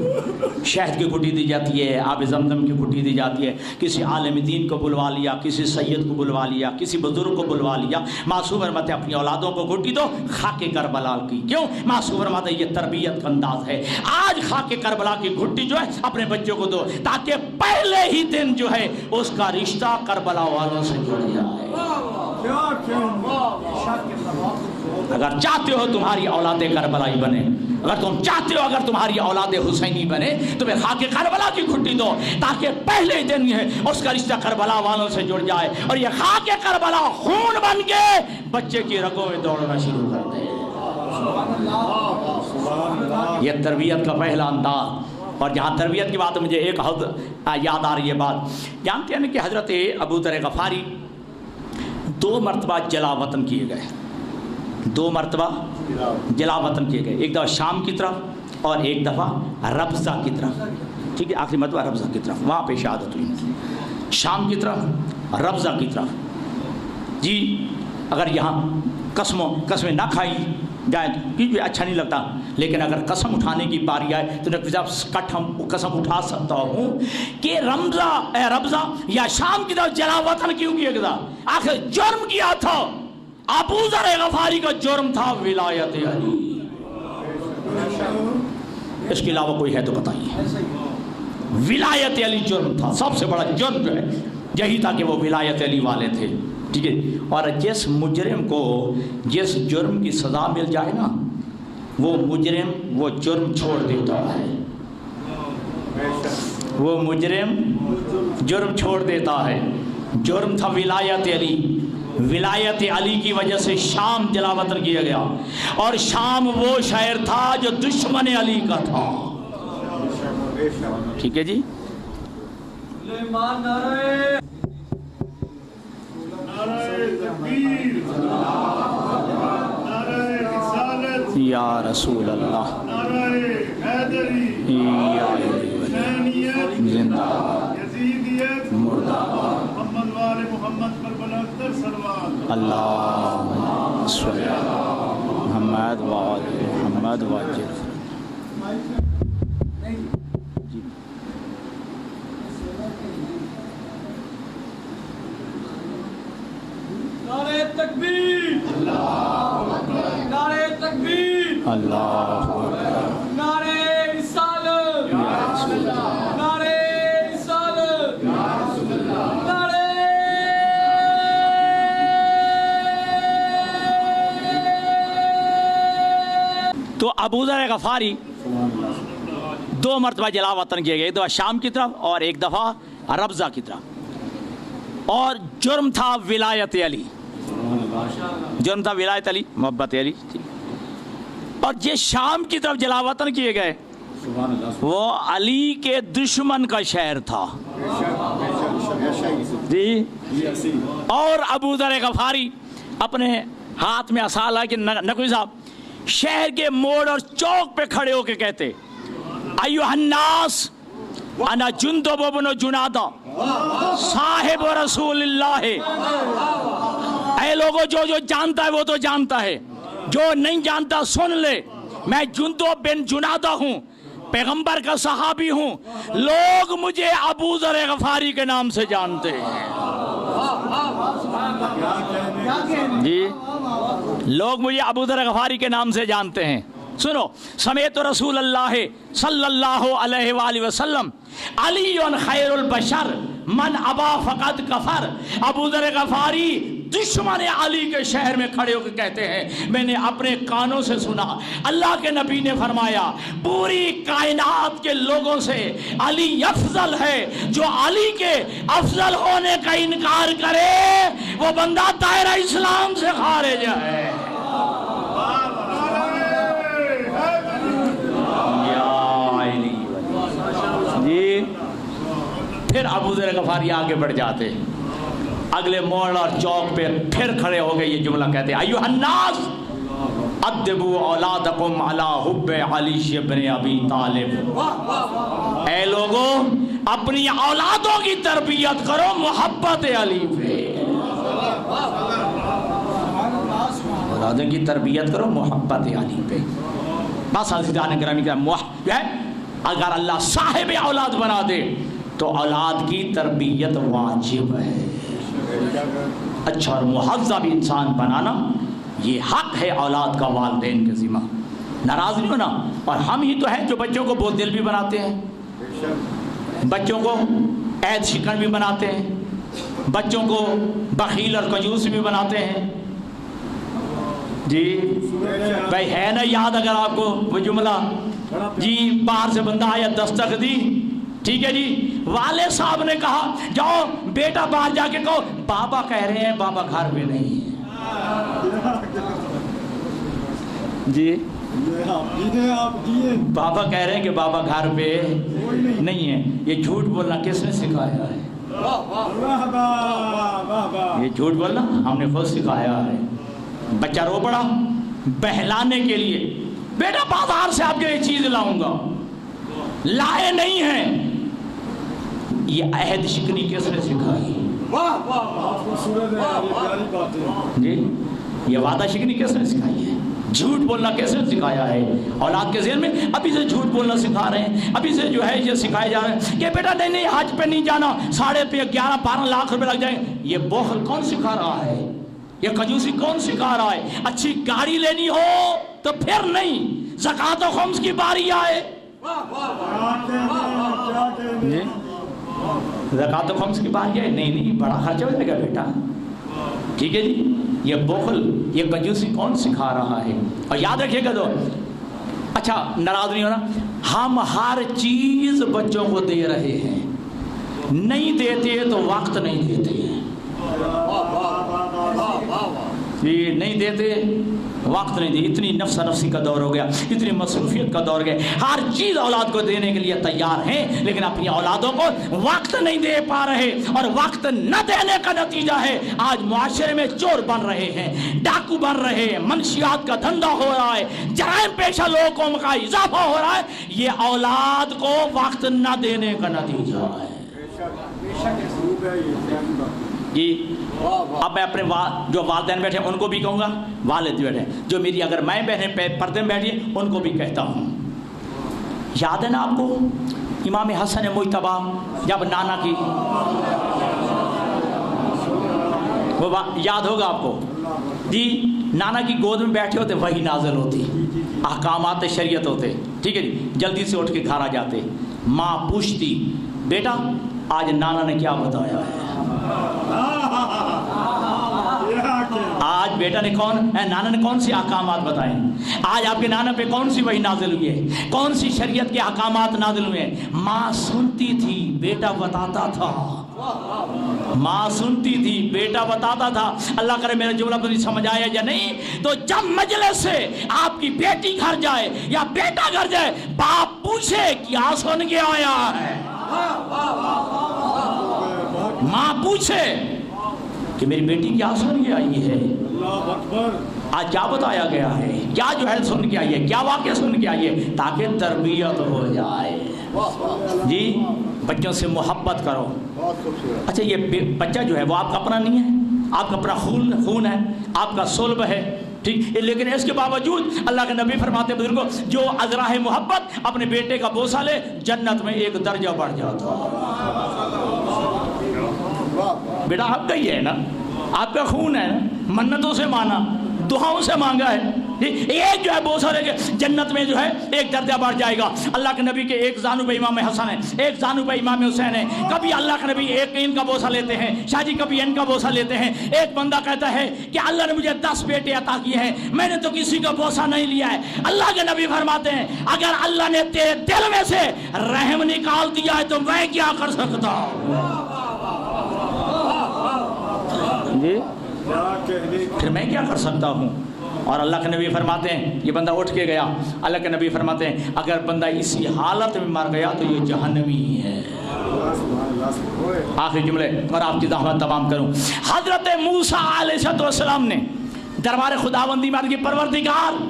شہد کی گھٹی دی جاتی ہے، آب زمزم کی گھٹی دی جاتی ہے، کسی عالم دین کو بلوا لیا، کسی سید کو بلوا لیا، کسی بزرگ کو بلوا لیا۔ معصوم فرماتے اپنی اولادوں کو گھٹی دو خاک کربلا کی۔ کیوں؟ معصوم فرماتے یہ تربیت کا انداز ہے۔ آج خاک کربلا کی گھٹی جو ہے اپنے بچوں کو دو تاکہ پہلے ہی دن جو ہے اس کا رشتہ کربلا والوں سے جڑ جائے۔ اگر چاہتے ہو تمہاری اولاد کربلائی بنے، اگر تم چاہتے ہو اگر تمہاری اولاد حسینی بنے تو پھر خاک کربلا کی گھٹی دو تاکہ پہلے دن ہے اس کا رشتہ کربلا والوں سے جڑ جائے، اور یہ خاک کربلا خون بن کے بچے کی رگوں میں دوڑنا شروع کر دے۔ یہ تربیت کا پہلا انداز۔ اور جہاں تربیت کی بات ہے مجھے ایک حد یاد آ رہی ہے بات، جانتے ہیں کہ حضرت ابو ذر غفاری 2 مرتبہ جلا وطن کیے گئے، 2 مرتبہ جلا وطن کیے گئے، ایک دفعہ شام کی طرف اور ایک دفعہ ربضہ کی طرف، ٹھیک ہے، آخری مرتبہ ربضہ کی طرف، وہاں پہ شہادت ہوئی، شام کی طرف، ربضہ کی طرف۔ جی اگر یہاں قسمیں نہ کھائی جائیں کیونکہ اچھا نہیں لگتا، لیکن اگر قسم اٹھانے کی باری آئے تو نقوی صاحب قسم اٹھا سکتا ہوں کہ ربضہ یا شام کی طرف جلا وطن کیوں کیا گیا؟ آخر جرم کیا تھا، ابو ذر غفاری کا جرم تھا ولایت علی، اس کے علاوہ کوئی ہے تو بتائیے۔ ولایت علی جرم تھا، سب سے بڑا جرم جو ہے یہی تھا کہ وہ ولایت علی والے تھے، ٹھیک ہے۔ اور جس مجرم کو جس جرم کی سزا مل جائے نا، وہ مجرم وہ جرم چھوڑ دیتا ہے، وہ مجرم جرم چھوڑ دیتا ہے۔ جرم تھا ولایت علی، ولایت علی کی وجہ سے شام جلا وطن کیا گیا، اور شام وہ شہر تھا جو دشمن علی کا تھا، ٹھیک ہے جی۔ یا رسول اللہ، زندہ اللہ صلی محمد وآل محمد واجر۔ نعرہ تکبیر، نعرہ تکبیر، اللہ نعرہ رسالت، نعرہ رسالت، نعرہ تو ابو ذر غفاری 2 مرتبہ جلا وطن کیے گئے، ایک دفعہ شام کی طرف اور ایک دفعہ ربضہ کی طرف، اور جرم تھا ولایت علی، جرم تھا ولایت علی، محبت علی، اور یہ شام کی طرف جلا وطن کیے گئے، وہ علی کے دشمن کا شہر تھا جی۔ اور ابو ذر غفاری اپنے ہاتھ میں عصا لا کے نقوی صاحب شہر کے موڑ اور چوک پہ کھڑے ہو کے کہتے ایھا الناس انا جندب بن جنادہ صاحب رسول اللہ، اے لوگوں جو جانتا ہے وہ تو جانتا ہے، جو نہیں جانتا سن لے، میں جندب بن جنادہ ہوں، پیغمبر کا صحابی ہوں، لوگ مجھے ابو ذر غفاری کے نام سے جانتے ہیں جی، لوگ مجھے ابو ذر غفاری کے نام سے جانتے ہیں۔ سنو، سمیت رسول اللہ صلی اللہ علیہ وآلہ وسلم علی خیر البشر من ابا فقط کفر۔ ابو ذر غفاری دشمن علی کے شہر میں کھڑے ہو کے کہتے ہیں میں نے اپنے کانوں سے سنا، اللہ کے نبی نے فرمایا پوری کائنات کے لوگوں سے علی افضل ہے، جو علی کے افضل ہونے کا انکار کرے وہ بندہ دائرہ اسلام سے خارج ہے۔ جی پھر ابو ذر غفاری آگے بڑھ جاتے، اگلے موڑ اور چوک پہ پھر کھڑے ہو گئے، یہ جملہ کہتے ہیں ایھا الناس ادبوا اولادکم علی حب علی بن ابی طالب، اے لوگوں اپنی اولادوں کی تربیت کرو محبت علی پہ، اولادوں کی تربیت کرو محبت علی پہ۔ بس عزیزان گرامی کا اگر اللہ صاحب اولاد بنا دے تو اولاد کی تربیت واجب ہے، اچھا اور مہذب انسان بنانا یہ حق ہے اولاد کا والدین کے ذمہ، ناراض نہیں ہونا۔ اور ہم ہی تو ہیں جو بچوں کو بول دل بھی بناتے ہیں، بچوں کو عید شکن بھی بناتے ہیں، بچوں کو بخیل اور کنجوس بھی بناتے ہیں جی۔ بھائی ہے نا یاد اگر آپ کو وہ جملہ، جی باہر سے بندہ آیا دستک دی، ٹھیک ہے جی، والد صاحب نے کہا جاؤ بیٹا باہر جا کے کہو بابا کہہ رہے ہیں بابا گھر پہ نہیں ہے جی، بابا کہہ رہے ہیں کہ بابا گھر پہ نہیں ہے۔ یہ جھوٹ بولنا کس نے سکھایا ہے؟ یہ جھوٹ بولنا ہم نے خود سکھایا ہے۔ بچہ رو پڑا، بہلانے کے لیے بیٹا بازار سے آپ کے لیے چیز لاؤں گا، لائے نہیں ہیں۔ یہ عہد شکنی کس نے سکھائی؟ جی یہ وعدہ شکنی کس نے سکھائی ہے؟ جھوٹ بولنا کیسے سکھایا ہے؟ اولاد کے ذہن میں ابھی سے جھوٹ بولنا سکھا رہے ہیں، ابھی سے جو ہے یہ سکھائے جا رہے ہیں کہ بیٹا نہیں نہیں حج پہ نہیں جانا، 11.5 لاکھ روپے لگ جائیں۔ یہ بخل کون سکھا رہا ہے؟ یہ کنجوسی کون سکھا رہا ہے؟ اچھی گاڑی لینی ہو تو پھر نہیں، زکوٰۃ و خمس کی باری آئے، زکوٰۃ و خمس کی باری آئے، نہیں نہیں بڑا خرچہ ہو جائے گا بیٹا، ٹھیک ہے جی۔ یہ بخل، یہ کنجوسی کون سکھا رہا ہے؟ اور یاد رکھیے گا تو اچھا ناراض نہیں ہونا، ہم ہر چیز بچوں کو دے رہے ہیں، نہیں دیتے تو وقت نہیں دیتے، یہ نہیں دیتے وقت نہیں دی، اتنی نفس نفسی کا دور ہو گیا، اتنی مصروفیت کا دور گیا، ہر چیز اولاد کو دینے کے لیے تیار ہیں لیکن اپنی اولادوں کو وقت نہیں دے پا رہے، اور وقت نہ دینے کا نتیجہ ہے آج معاشرے میں چور بن رہے ہیں، ڈاکو بن رہے ہیں، منشیات کا دھندا ہو رہا ہے، جرائم پیشہ لوگوں کا اضافہ ہو رہا ہے، یہ اولاد کو وقت نہ دینے کا نتیجہ ہے۔ جی اب میں اپنے جو والدین بیٹھے ان کو بھی کہوں گا، والد بیٹھے جو میری اگر میں بہنیں پردے میں بیٹھی ان کو بھی کہتا ہوں، یاد ہے نا آپ کو امام حسن مجتبیٰ جب نانا کی وہ یاد ہوگا آپ کو جی، نانا کی گود میں بیٹھے ہوتے وہی نازل ہوتی، احکامات شریعت ہوتے، ٹھیک ہے جی، جلدی سے اٹھ کے گھر آ جاتے، ماں پوچھتی بیٹا آج نانا نے کیا بتایا ہے، آج بیٹا نے نانا نے کون سی احکامات بتائے، آج آپ کے نانا پہ کون سی وحی نازل ہوئی ہے، کون سی شریعت کے احکامات نازل ہوئے ہیں؟ ماں سنتی تھی بیٹا بتاتا تھا، ماں سنتی تھی بیٹا بتاتا تھا۔ اللہ کرے میرا جملہ تو نہیں سمجھ آیا یا نہیں، تو جب مجلس سے آپ کی بیٹی گھر جائے یا بیٹا گھر جائے، باپ پوچھے کیا سن کے آیا ہے، ماں پوچھے کہ میری بیٹی کیا سن کے آئی ہے، آج کیا بتایا گیا ہے، کیا جو ہے سن کے آئی ہے، کیا واقعہ سن کے آئی ہے، تاکہ تربیت ہو جائے۔ جی بچوں سے محبت کرو۔ اچھا یہ بچہ جو ہے وہ آپ کا اپنا نہیں ہے، آپ کا اپنا خون ہے، آپ کا صلب ہے، ٹھیک، لیکن اس کے باوجود اللہ کے نبی فرماتے ہیں بزرگوں جو ازراہ محبت اپنے بیٹے کا بوسہ لے جنت میں ایک درجہ بڑھ جاتا۔ بیٹا آپ کا ہی ہے نا، آپ کا خون ہے نا، منتوں سے مانا، دعاؤں سے مانگا ہے، ایک جو ہے بوسہ لے کے جنت میں جو ہے ایک درجہ بڑھ جائے گا۔ اللہ کے نبی کے ایک زانو پہ امام حسن ہے، ایک زانو پہ امام حسین ہے، کبھی اللہ کے نبی ایک ان کا بوسہ لیتے ہیں شاہ جی، کبھی ان کا بوسہ لیتے ہیں۔ ایک بندہ کہتا ہے کہ اللہ نے مجھے 10 بیٹے عطا کیے ہیں، میں نے تو کسی کا بوسہ نہیں لیا ہے۔ اللہ کے نبی فرماتے ہیں اگر اللہ نے تیرے دل میں سے رحم نکال دیا ہے تو میں کیا کر سکتا ہوں، جی پھر میں کیا کر سکتا ہوں۔ اور اللہ کے نبی فرماتے ہیں یہ بندہ اٹھ کے گیا، اللہ کے نبی فرماتے ہیں اگر بندہ اسی حالت میں مر گیا تو یہ جہنمی ہے۔ آخری جملے اور آپ کی زحمت تمام کروں، حضرت موسیٰ علیہ السلام نے دربار خداوندی میں عرض کی پروردگار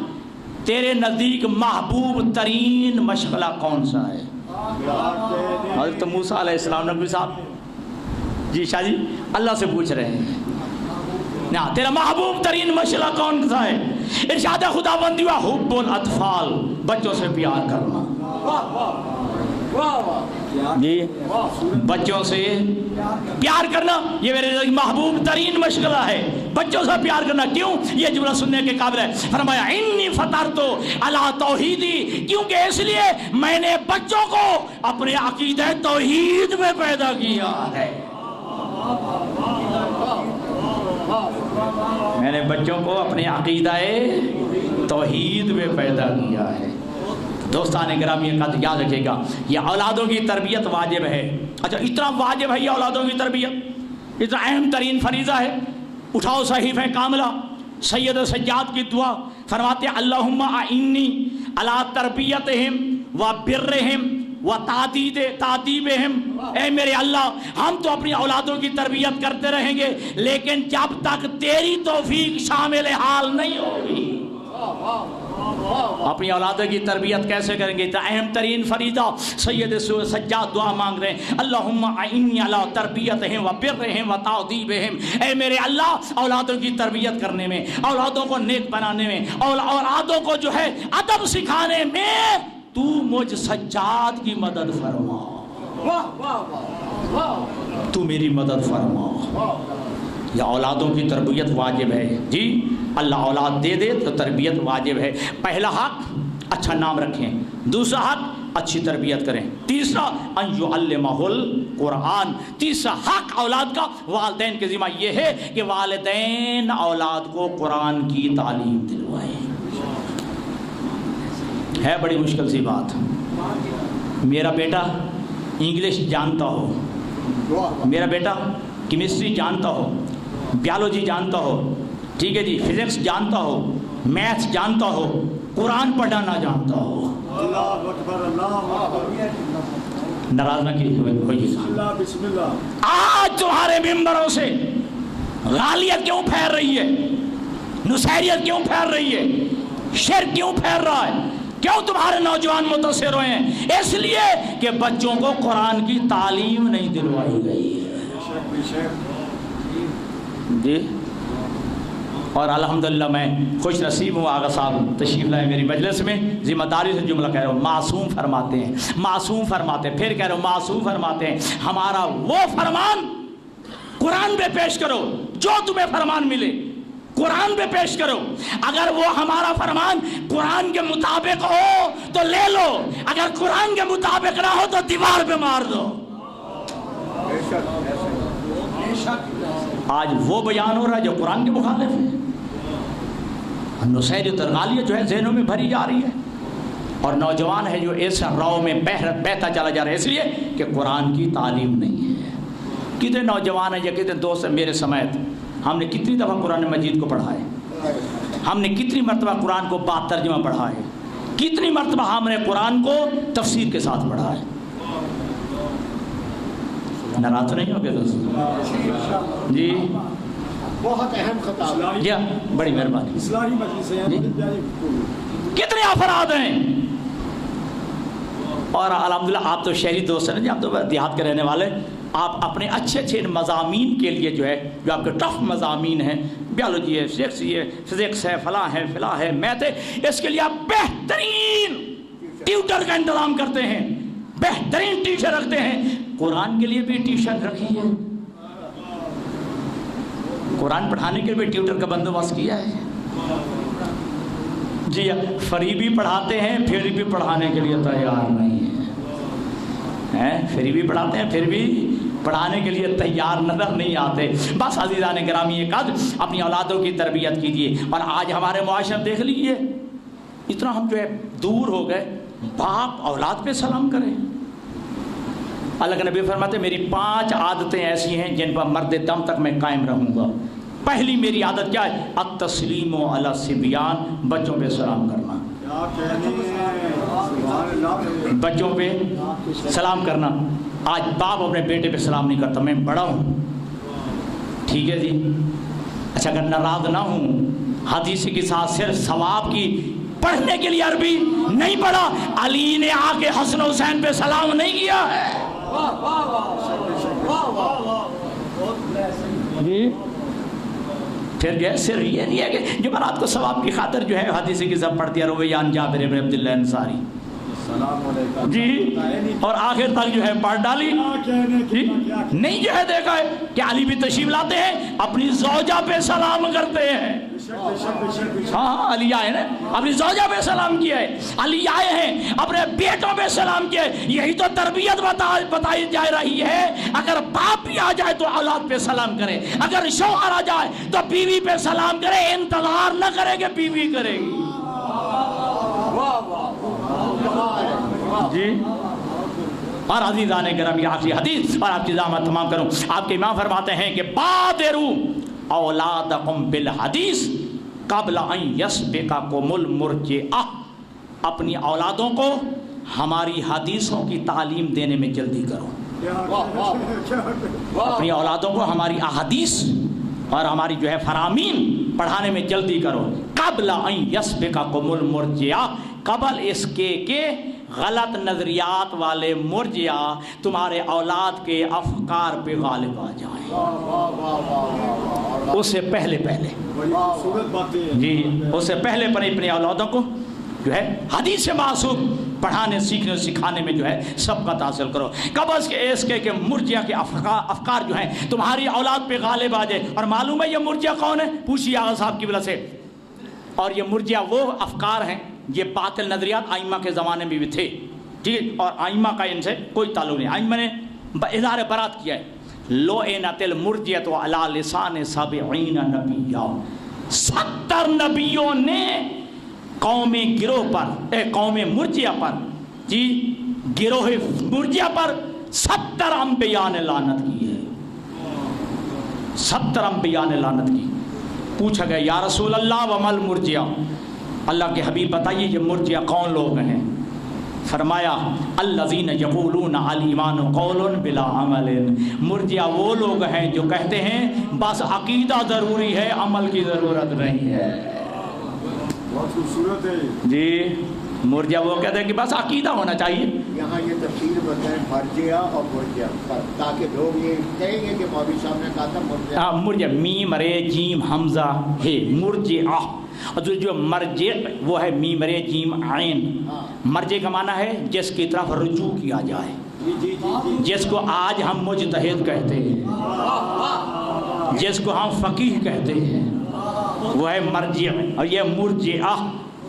تیرے نزدیک محبوب ترین مشغلہ کون سا ہے؟ حضرت موسیٰ علیہ السلام نبی صاحب جی شاہ جی اللہ سے پوچھ رہے ہیں نا تیرا محبوب ترین مشغلہ کون سا ہے؟ ارشاد خداوندی و حب الاطفال، بچوں سے پیار کرنا، جی بچوں سے پیار کرنا یہ میرے محبوب ترین مشغلہ ہے، بچوں سے پیار کرنا۔ کیوں؟ یہ جملہ سننے کے قابل ہے۔ فرمایا انی فطرت علی توحیدی، کیونکہ اس لیے میں نے بچوں کو اپنے عقیدہ توحید میں پیدا کیا ہے، میں نے بچوں کو اپنے عقیدہ توحید میں پیدا کیا ہے۔ دوستان گرامی قدر یاد رکھے گا یہ اولادوں کی تربیت واجب ہے۔ اچھا اتنا واجب ہے یہ اولادوں کی تربیت، اتنا اہم ترین فریضہ ہے۔ اٹھاؤ صحیفہ کاملہ، سید سجاد کی دعا فرماتے ہیں اللہم اعنی علی تربیتہم و برہم و تعدیبہم، اے میرے اللہ ہم تو اپنی اولادوں کی تربیت کرتے رہیں گے لیکن جب تک تیری توفیق شامل حال نہیں ہوگی، اپنی اولادوں کی تربیت کیسے کریں گے؟ اہم ترین فریضہ سید سجاد دعا مانگ رہے ہیں، اللہم اعنی علی تربیتہم و برہم و تعذیبہم، اے میرے اللہ اولادوں کی تربیت کرنے میں، اولادوں کو نیک بنانے میں، اولادوں کو جو ہے ادب سکھانے میں تو مجھ سجاد کی مدد فرما، تو میری مدد فرما۔ یا اولادوں کی تربیت واجب ہے جی، اللہ اولاد دے دے تو تربیت واجب ہے۔ پہلا حق اچھا نام رکھیں، دوسرا حق اچھی تربیت کریں، تیسرا ان یعلمہ القرآن، تیسرا حق اولاد کا والدین کے ذمہ یہ ہے کہ والدین اولاد کو قرآن کی تعلیم دلوائیں۔ ہے بڑی مشکل سی بات، میرا بیٹا انگلش جانتا ہو، میرا بیٹا کیمسٹری جانتا ہو، بیالوجی جانتا ہو، ٹھیک ہے جی، فزکس جانتا ہو، میتھس جانتا ہو، قرآن پڑھنا نہ جانتا ہو، اللہ اکبر اللہ اکبر، ناراض نہ کی ہوئیے اللہ بسم اللہ۔ آج تمہارے ممبروں سے غالیت کیوں پھیل رہی ہے، نصیریت کیوں پھیل رہی ہے، شرک کیوں پھیل رہا ہے، کیوں تمہارے نوجوان متاثر ہوئے ہیں؟ اس لیے کہ بچوں کو قرآن کی تعلیم نہیں دلوائی گئی ہے جی۔ اور الحمدللہ میں خوش نصیب ہوں، آغا صاحب تشریف لائے میری مجلس میں، ذمہ داری سے جملہ کہہ رہا ہوں، معصوم فرماتے ہیں، معصوم فرماتے ہیں، پھر کہہ رہا ہوں معصوم فرماتے ہیں، ہمارا وہ فرمان قرآن پہ پیش کرو، جو تمہیں فرمان ملے قرآن پہ پیش کرو، اگر وہ ہمارا فرمان قرآن کے مطابق ہو تو لے لو، اگر قرآن کے مطابق نہ ہو تو دیوار پہ مار دو۔ آج وہ بیان ہو رہا ہے جو قرآن کے مخالف ہے، نصیریت اور غالیت جو ہے ذہنوں میں بھری جا رہی ہے، اور نوجوان ہے جو اس راہ میں بہتا چلا جا رہا ہے، اس لیے کہ قرآن کی تعلیم نہیں ہے۔ کتنے نوجوان ہیں یا کتنے دوست ہیں میرے سمیت، ہم نے کتنی دفعہ قرآن مجید کو پڑھا ہے، ہم نے کتنی مرتبہ قرآن کو با ترجمہ پڑھا ہے، کتنی مرتبہ ہم نے قرآن کو تفسیر کے ساتھ پڑھا ہے۔ ناراض نہیں ہو گئے دوست جی؟ بہت اہم خطاب جی بڑی مہربانی، اسلامی مجلس ہے جی؟ کتنے افراد ہیں، اور الحمدللہ آپ تو شہری دوست ہیں جی، آپ تو دیہات کے رہنے والے، آپ اپنے اچھے اچھے مضامین کے لیے جو ہے جو آپ کے ٹف مضامین ہیں، بیالوجی ہے، فزکس ہے، فلاں ہے، فلاں ہے، میتھ ہے، اس کے لیے آپ بہترین ٹیوٹر کا انتظام کرتے ہیں، بہترین ٹیچر رکھتے ہیں۔ قرآن کے لیے بھی ٹیوشن رکھی ہے، قرآن پڑھانے کے لیے بھی ٹیوٹر کا بندوبست کیا ہے جی۔ فری بھی پڑھاتے ہیں، پھر بھی پڑھانے کے لیے تیار نہیں ہیں، فری بھی پڑھاتے ہیں، پھر بھی پڑھانے کے لیے تیار نظر نہیں آتے۔ بس عزیزان گرامی، ایک آدھ اپنی اولادوں کی تربیت کیجیے۔ اور آج ہمارے معاشرے دیکھ لیجیے، اتنا ہم جو ہے دور ہو گئے، باپ اولاد پہ سلام کرے۔ اللہ کے نبی فرماتے میری 5 عادتیں ایسی ہیں جن پر مرد دم تک میں قائم رہوں گا۔ پہلی میری عادت کیا ہے؟ التسلیم علی الصبیان، بچوں پہ سلام کرنا، بچوں پہ سلام کرنا۔ آج باپ اپنے بیٹے پہ سلام نہیں کرتا، میں بڑا ہوں، ٹھیک ہے جی، اچھا اگر ناراض نہ ہوں، حدیث کے ساتھ صرف ثواب کی پڑھنے کے لیے عربی نہیں پڑھا، علی نے آ کے حسن حسین پہ سلام نہیں کیا ہے جی۔ پھر جو ہے صرف یہ نہیں ہے کہ جمعرات کو ثواب کی خاطر جو ہے حدیث کی سب پڑھتی ہے، رویان جابر بن عبداللہ انصاری جی، اور آخر تک جو ہے پڑھ ڈالی جی۔ نہیں جو ہے دیکھا ہے کہ علی بھی تشریف لاتے ہیں، اپنی زوجہ پہ سلام کرتے ہیں۔ ہاں علی آئے نا، اپنی زوجہ پہ سلام کیا ہے، علی آئے ہیں اپنے بیٹوں پہ سلام کیا ہے۔ یہی تو تربیت بتائی جا رہی ہے، اگر باپ بھی آ جائے تو اولاد پہ سلام کرے، اگر شوہر آ جائے تو بیوی پہ سلام کرے، انتظار نہ کرے کہ بیوی کرے گی جی۔ اور عزیزان گرامی، آخری حدیث اور آپ کی ضامت تمام کروں، آپ کے امام فرماتے ہیں کہ بادروا اولادکم بالحدیث قبل ان یسبقکم المرجعہ، اپنی اولادوں کو ہماری حدیثوں کی تعلیم دینے میں جلدی کرو، اپنی اولادوں کو ہماری احادیث اور ہماری جو ہے فرامین پڑھانے میں جلدی کرو۔ قبل ان یسبقکم المرجیا، قبل اس کے غلط نظریات والے مرجیا تمہارے اولاد کے افکار پہ غالب آ جائیں، اس سے پہلے جی اس سے پہلے پر اپنی اولادوں کو جو ہے حدیث معصوم پڑھانے سیکھنے سکھانے میں جو ہے سبقت حاصل کرو، قبل اس کے کہ مرجیا کے افکار جو ہیں تمہاری اولاد پہ غالب آ جائے۔ اور معلوم ہے یہ مرجیا کون ہے؟ پوچھیے آغا صاحب کی وجہ سے۔ اور یہ مرجیا وہ افکار ہیں، یہ باطل نظریات آئمہ کے زمانے میں بھی تھے، ٹھیک ہے، اور آئمہ کا ان سے کوئی تعلق نہیں، آئمہ نے اظہار برات کیا ہے۔ لعنت المرجیۃ علی لسان 70 نبیّا، 70 نبیوں نے قوم گروہ پر قوم مرجیہ پر جی گروہ مرجیہ پر 70 انبیاء نے لعنت کی ہے، 70 انبیاء نے لعنت کی۔ پوچھا گیا یا رسول اللہ ومل مرجیہ، اللہ کے حبیب بتائیے یہ مرجیہ کون لوگ ہیں؟ فرمایا الذین یقولون الایمان قول بلا عمل، مرجیہ وہ لوگ ہیں جو کہتے ہیں بس عقیدہ ضروری ہے، عمل کی ضرورت نہیں ہے۔ بہت خوبصورت ہے جی، مرجیہ وہ کہتے ہیں کہ بس عقیدہ ہونا چاہیے۔ یہاں یہ تفصیل بتائیں مرجیہ اور مرجیہ پر، تاکہ لوگ یہ کہیں گے کہ مولوی صاحب نے کہا تھا مرجیہ۔ مرجیہ میم رے جیم حمزہ ہے مرجیہ، اور جو مرجع وہ ہے میم رے جیم عین۔ مرجع کا معنی ہے جس کی طرف رجوع کیا جائے، جس کو آج ہم مجتہد کہتے ہیں، جس کو ہم فقیہ کہتے ہیں، وہ ہے مرجع، اور یہ مرجعہ،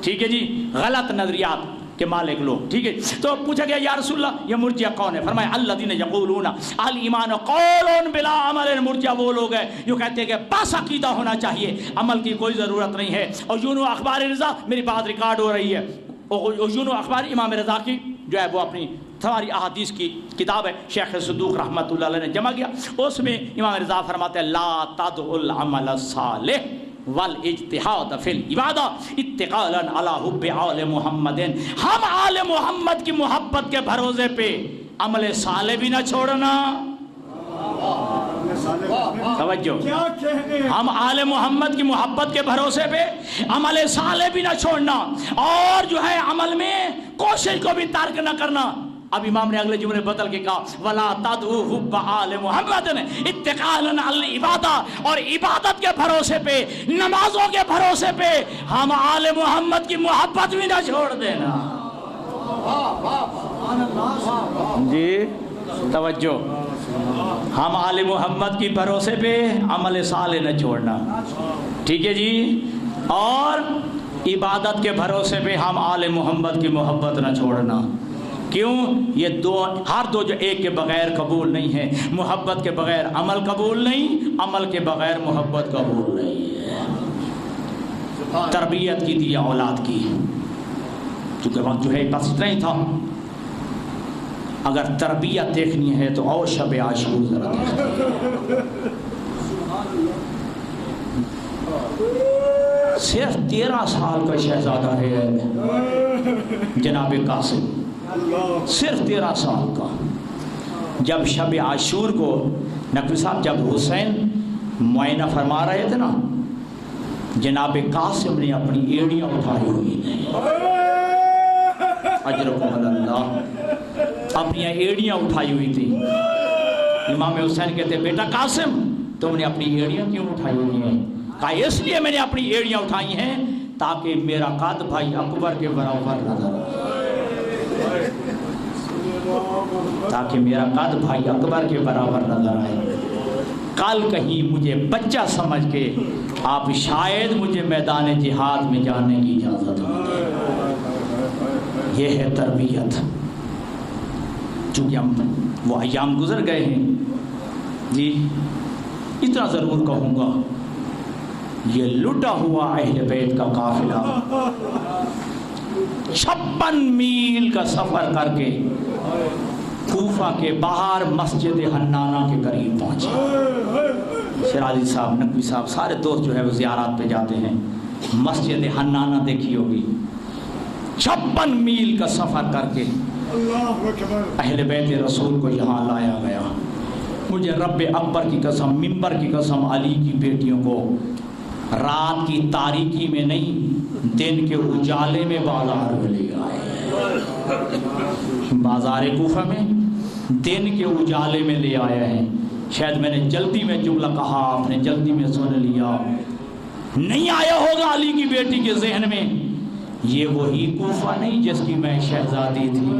ٹھیک ہے جی، غلط نظریات کے مالک لوگ، ٹھیک ہے۔ تو پوچھا گیا یا رسول اللہ یہ مرجع کون ہے؟ فرمایا الذین یقولون الایمان قول بلا عمل، مرجع وہ لوگ ہیں جو کہتے ہیں کہ بس عقیدہ ہونا چاہیے، عمل کی کوئی ضرورت نہیں ہے۔ اور یونو اخبار رضا، میری بات ریکارڈ ہو رہی ہے، یونو اخبار امام رضا کی جو ہے وہ اپنی تمہاری احادیث کی کتاب ہے، شیخ صدوق رحمۃ اللہ علیہ نے جمع کیا، اس میں امام رضا فرماتے ہیں لا تدع العمل الصالح والاجتہاد فی العبادہ اتقالا علی حب آل محمد، ہم آل محمد کی محبت کے بھروسے پہ عمل صالح بھی نہ چھوڑنا، توجہ، ہم آل محمد کی محبت کے بھروسے پہ عمل صالح بھی نہ چھوڑنا، اور جو ہے عمل میں کوشش کو بھی ترک نہ کرنا۔ اب امام نے اگلے جملے بدل کے کہا وَلَا تَدْعُوا حُبَّ آلِ محمد اتقالاً علی العبادہ، اور عبادت کے بھروسے پہ، نمازوں کے بھروسے پہ ہم آل محمد کی محبت بھی نہ چھوڑ دینا۔ جی توجہ، ہم آل محمد کی بھروسے پہ عمل صالح نہ چھوڑنا، ٹھیک ہے جی، اور عبادت کے بھروسے پہ ہم آل محمد کی محبت نہ چھوڑنا۔ کیوں؟ یہ ہر دو جو ایک کے بغیر قبول نہیں ہے، محبت کے بغیر عمل قبول نہیں، عمل کے بغیر محبت قبول نہیں ہے۔ تربیت کی تھی اولاد کی، کیونکہ وقت جو ہے بس اتنا ہی تھا، اگر تربیت دیکھنی ہے تو اور شب عاشور ذرا دیکھیں۔ صرف 13 سال کا شہزادہ ہے جناب قاسم، صرف 13 سال کا۔ جب شب عاشور کو نقوی صاحب جب حسین معائنہ فرما رہے تھے نا، جناب قاسم نے اپنی ایڑیاں اٹھائی ہوئی ہیں، اجرکم اللہ، اپنی ایڑیاں اٹھائی ہوئی تھی۔ امام حسین کہتے بیٹا قاسم تم نے اپنی ایڑیاں کیوں اٹھائی ہوئی ہیں؟ کہا اس لیے میں نے اپنی ایڑیاں اٹھائی ہیں تاکہ میرا قد بھائی اکبر کے برابر نظر آئے، تاکہ میرا قد بھائی اکبر کے برابر نظر آئے، کل کہیں مجھے بچہ سمجھ کے آپ شاید مجھے میدان جہاد میں جانے کی اجازت ہو۔ یہ ہے تربیت۔ چونکہ ہم وہ ایام گزر گئے ہیں جی، اتنا ضرور کہوں گا، یہ لٹا ہوا اہل بیت کا قافلہ 56 میل کا سفر کر کے کوفہ کے باہر مسجد حنانہ کے قریب پہنچے۔ شیرالی صاحب، نقوی صاحب، سارے دوست جو ہے وہ زیارات پہ جاتے ہیں، مسجد حنانہ دیکھی ہوگی، 56 میل کا سفر کر کے اہل بیت رسول کو یہاں لایا گیا۔ مجھے رب اکبر کی قسم، منبر کی قسم، علی کی بیٹیوں کو رات کی تاریکی میں نہیں دن کے اجالے میں بازار میں لے آئے، بازار کوفہ میں دن کے اجالے میں لے آئے ہیں۔ شاید میں نے جلدی میں جملہ کہا، آپ نے جلدی میں سن لیا، نہیں آیا ہوگا علی کی بیٹی کے ذہن میں یہ وہی کوفہ نہیں جس کی میں شہزادی تھی،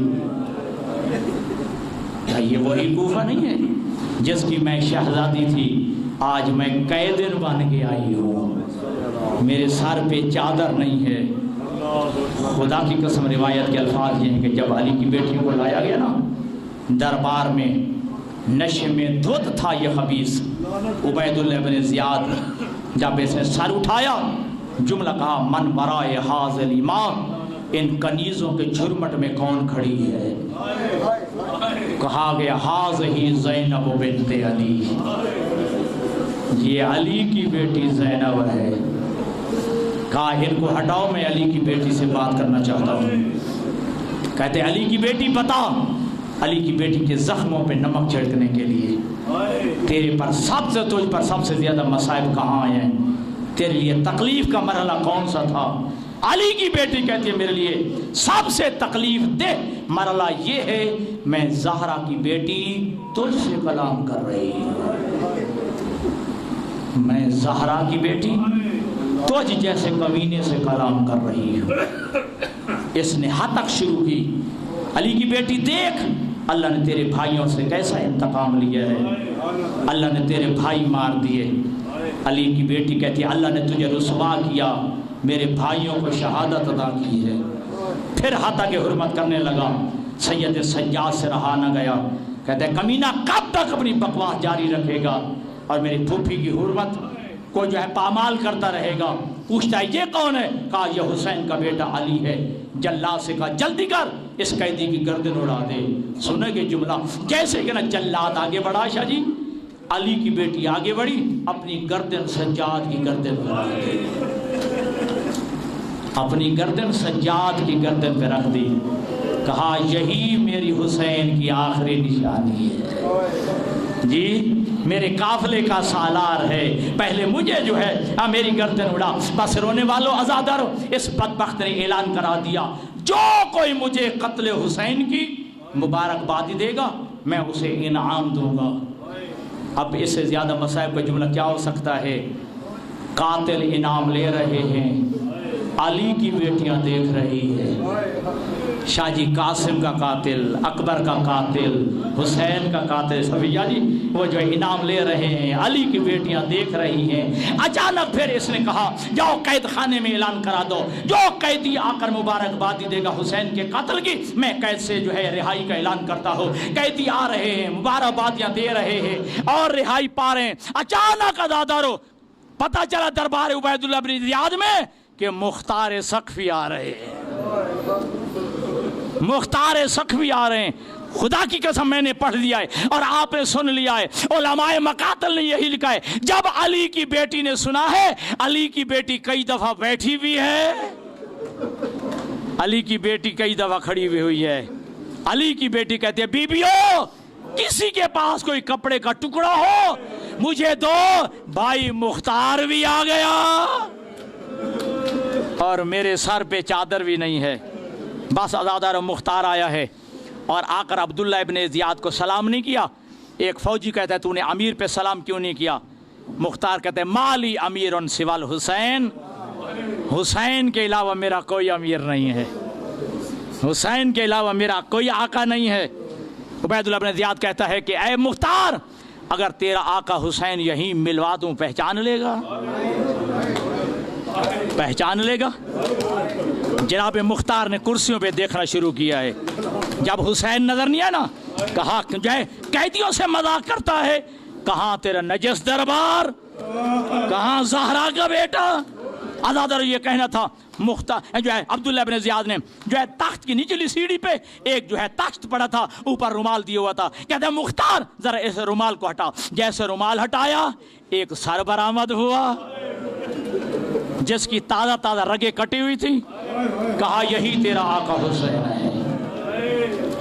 کیا یہ وہی کوفہ نہیں ہے جس کی میں شہزادی تھی؟ آج میں قیدن بن کے آئی ہوں، میرے سر پہ چادر نہیں ہے۔ خدا کی قسم روایت کے الفاظ یہ ہیں کہ جب علی کی بیٹی کو لایا گیا نا دربار میں، نشے میں دھت تھا یہ خبیث عبید اللہ بن زیاد، جب اس نے سر اٹھایا جملہ کہا من برائے حاضر ایمان، ان کنیزوں کے جھرمٹ میں کون کھڑی ہے؟ کہا گیا حاضر زینب بنت علی، یہ علی کی بیٹی زینب ہے۔ کہا ان کو ہٹاؤ، میں علی کی بیٹی سے بات کرنا چاہتا ہوں۔ کہتے علی کی بیٹی بتا، علی کی بیٹی کے زخموں پہ نمک چھڑکنے کے لیے تیرے پر تجھ پر سب سے زیادہ مصائب کہاں آئے ہیں؟ تیرے لیے تکلیف کا مرحلہ کون سا تھا؟ علی کی بیٹی کہتی ہے میرے لیے سب سے تکلیف دہ مرحلہ یہ ہے میں زہرا کی بیٹی تجھ سے کلام کر رہی ہوں، میں زہرا کی بیٹی تجھ جیسے کمینے سے کلام کر رہی ہوں۔ اس نے ہتک شروع کی، علی کی بیٹی دیکھ اللہ نے تیرے بھائیوں سے کیسا انتقام لیا ہے، اللہ نے تیرے بھائی مار دیے۔ علی کی بیٹی کہتی ہے اللہ نے تجھے رسوا کیا، میرے بھائیوں کو شہادت عطا کی ہے۔ پھر ہتک حرمت کرنے لگا، سید سجاد سے رہا نہ گیا، کہتے ہیں کمینہ کب تک اپنی بکواس جاری رکھے گا اور میری پھوپھی کی حرمت کو جو ہے پامال کرتا رہے گا۔ پوچھتا ہے یہ کون ہے؟ کہا یہ حسین کا بیٹا علی ہے۔ جلاد سے کہا جلدی کر اس قیدی کی گردن اڑا دے۔ سنیں گے جملہ جیسے کہ نا جلاد آگے بڑھا، شاہ جی علی کی بیٹی آگے بڑھی، اپنی گردن سجاد کی گردن پہ رکھ دی، اپنی گردن سجاد کی گردن پہ رکھ دی۔ کہا یہی میری حسین کی آخری نشانی ہے، جی میرے قافلے کا سالار ہے، پہلے مجھے جو ہے میری گردن اڑا۔ بس رونے والوں عزادار، اس بدبخت نے اعلان کرا دیا جو کوئی مجھے قتل حسین کی مبارکبادی دے گا میں اسے انعام دوں گا۔ اب اس سے زیادہ مصائب کا جملہ کیا ہو سکتا ہے؟ قاتل انعام لے رہے ہیں، علی کی بیٹیاں دیکھ رہی ہے، شاہ جی قاسم کا قاتل، اکبر کا قاتل، حسین کا قاتل، صفیہ جی وہ جو انعام لے رہے ہیں، علی کی بیٹیاں دیکھ رہی ہیں۔ اچانک پھر اس نے کہا جاؤ قید خانے میں اعلان کرا دو، جو قیدی آ کر مبارکبادی دے گا حسین کے قتل کی میں قید سے جو ہے رہائی کا اعلان کرتا ہوں۔ قیدی آ رہے ہیں، مبارکبادیاں دے رہے ہیں اور رہائی پا رہے ہیں۔ اچانک عزادارو پتہ چلا دربار عبید اللہ بن زیاد میں کہ مختار سقفی آ رہے ہیں، مختار سقفی آ رہے ہیں۔ خدا کی قسم میں نے پڑھ لیا ہے اور آپ نے سن لیا ہے، علماء مقاتل نے یہی لکھا ہے۔ جب علی کی بیٹی نے سنا ہے، علی کی بیٹی کئی دفعہ بیٹھی ہوئی ہے، علی کی بیٹی کئی دفعہ کھڑی ہوئی ہے۔ علی کی بیٹی کہتی ہے بیبیو کسی کے پاس کوئی کپڑے کا ٹکڑا ہو مجھے دو، بھائی مختار بھی آ گیا اور میرے سر پہ چادر بھی نہیں ہے۔ بس عزادار مختار آیا ہے اور آ کر عبداللہ ابن زیاد کو سلام نہیں کیا۔ ایک فوجی کہتا ہے تو نے امیر پہ سلام کیوں نہیں کیا؟ مختار کہتے ہیں مالی امیر سوال حسین، حسین کے علاوہ میرا کوئی امیر نہیں ہے، حسین کے علاوہ میرا کوئی آقا نہیں ہے۔ عبید اللہ ابن زیاد کہتا ہے کہ اے مختار اگر تیرا آقا حسین یہیں ملوا دوں پہچان لے گا؟ پہچان لے گا؟ جناب مختار نے کرسیوں پہ دیکھنا شروع کیا ہے۔ جب حسین نظر نہیں آیا نا، کہا جو ہے قیدیوں سے مذاق کرتا ہے، کہاں تیرا نجس دربار، کہاں زہرا کا بیٹا؟ عزادار یہ کہنا تھا مختار جو ہے عبداللہ ابن زیاد نے جو ہے تخت کی نچلی سیڑھی پہ ایک جو ہے تخت پڑا تھا، اوپر رومال دیا ہوا تھا، کہتے ہیں مختار ذرا اس رومال کو ہٹا۔ جیسے رومال ہٹایا ایک سر برآمد ہوا جس کی تازہ تازہ رگیں کٹی ہوئی تھی۔ کہا یہی تیرا آقا حسین ہے،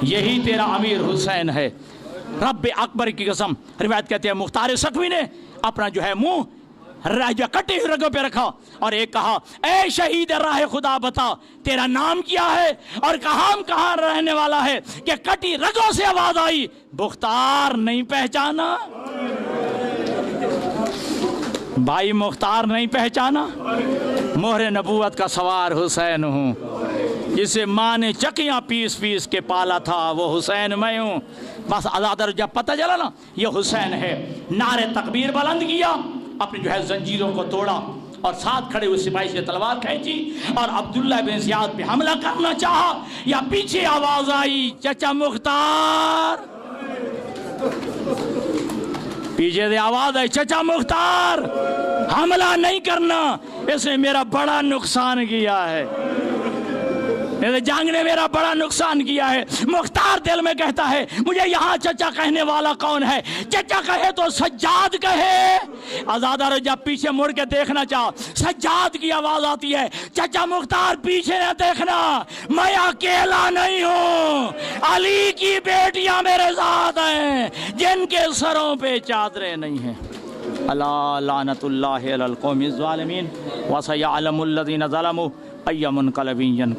یہی تیرا امیر حسین ہے۔ رب اکبر کی قسم روایت کہتے ہیں مختار سقفی نے اپنا جو ہے منہ جو کٹی ہوئی رگوں پہ رکھا اور ایک کہا اے شہید راہ خدا بتا تیرا نام کیا ہے، اور کہاں رہنے والا ہے، کہ کٹی رگوں سے آواز آئی مختار نہیں پہچانا؟ بھائی مختار نہیں پہچانا؟ مہر نبوت کا سوار حسین ہوں، جسے ماں نے چکیاں پیس پیس کے پالا تھا وہ حسین میں ہوں۔ بس آزادر جب پتہ چلا نا یہ حسین ہے، نعرے تکبیر بلند کیا، اپنی جو ہے زنجیروں کو توڑا اور ساتھ کھڑے ہوئے سپاہی سے تلوار کھینچی اور عبداللہ بن زیاد پہ حملہ کرنا چاہا، یا پیچھے آواز آئی چچا مختار، پیچھے سے آواز آئی چچا مختار حملہ نہیں کرنا، اس نے میرا بڑا نقصان کیا ہے، جنگ نے میرا بڑا نقصان کیا ہے۔ مختار دل میں کہتا ہے مجھے یہاں چچا کہنے والا کون ہے، چچا کہے تو سجاد کہے۔ آزادہ رو جب پیچھے مڑ کے دیکھنا چاہو سجاد کی آواز آتی ہے چچا مختار پیچھے نہ دیکھنا، میں اکیلا نہیں ہوں، علی کی بیٹیاں میرے ساتھ ہیں جن کے سروں پہ چادریں نہیں ہیں۔ الا لعنت اللہ علی القوم الظالمین وسیعلم الذین ظلموا ای منقلب ینقلبون۔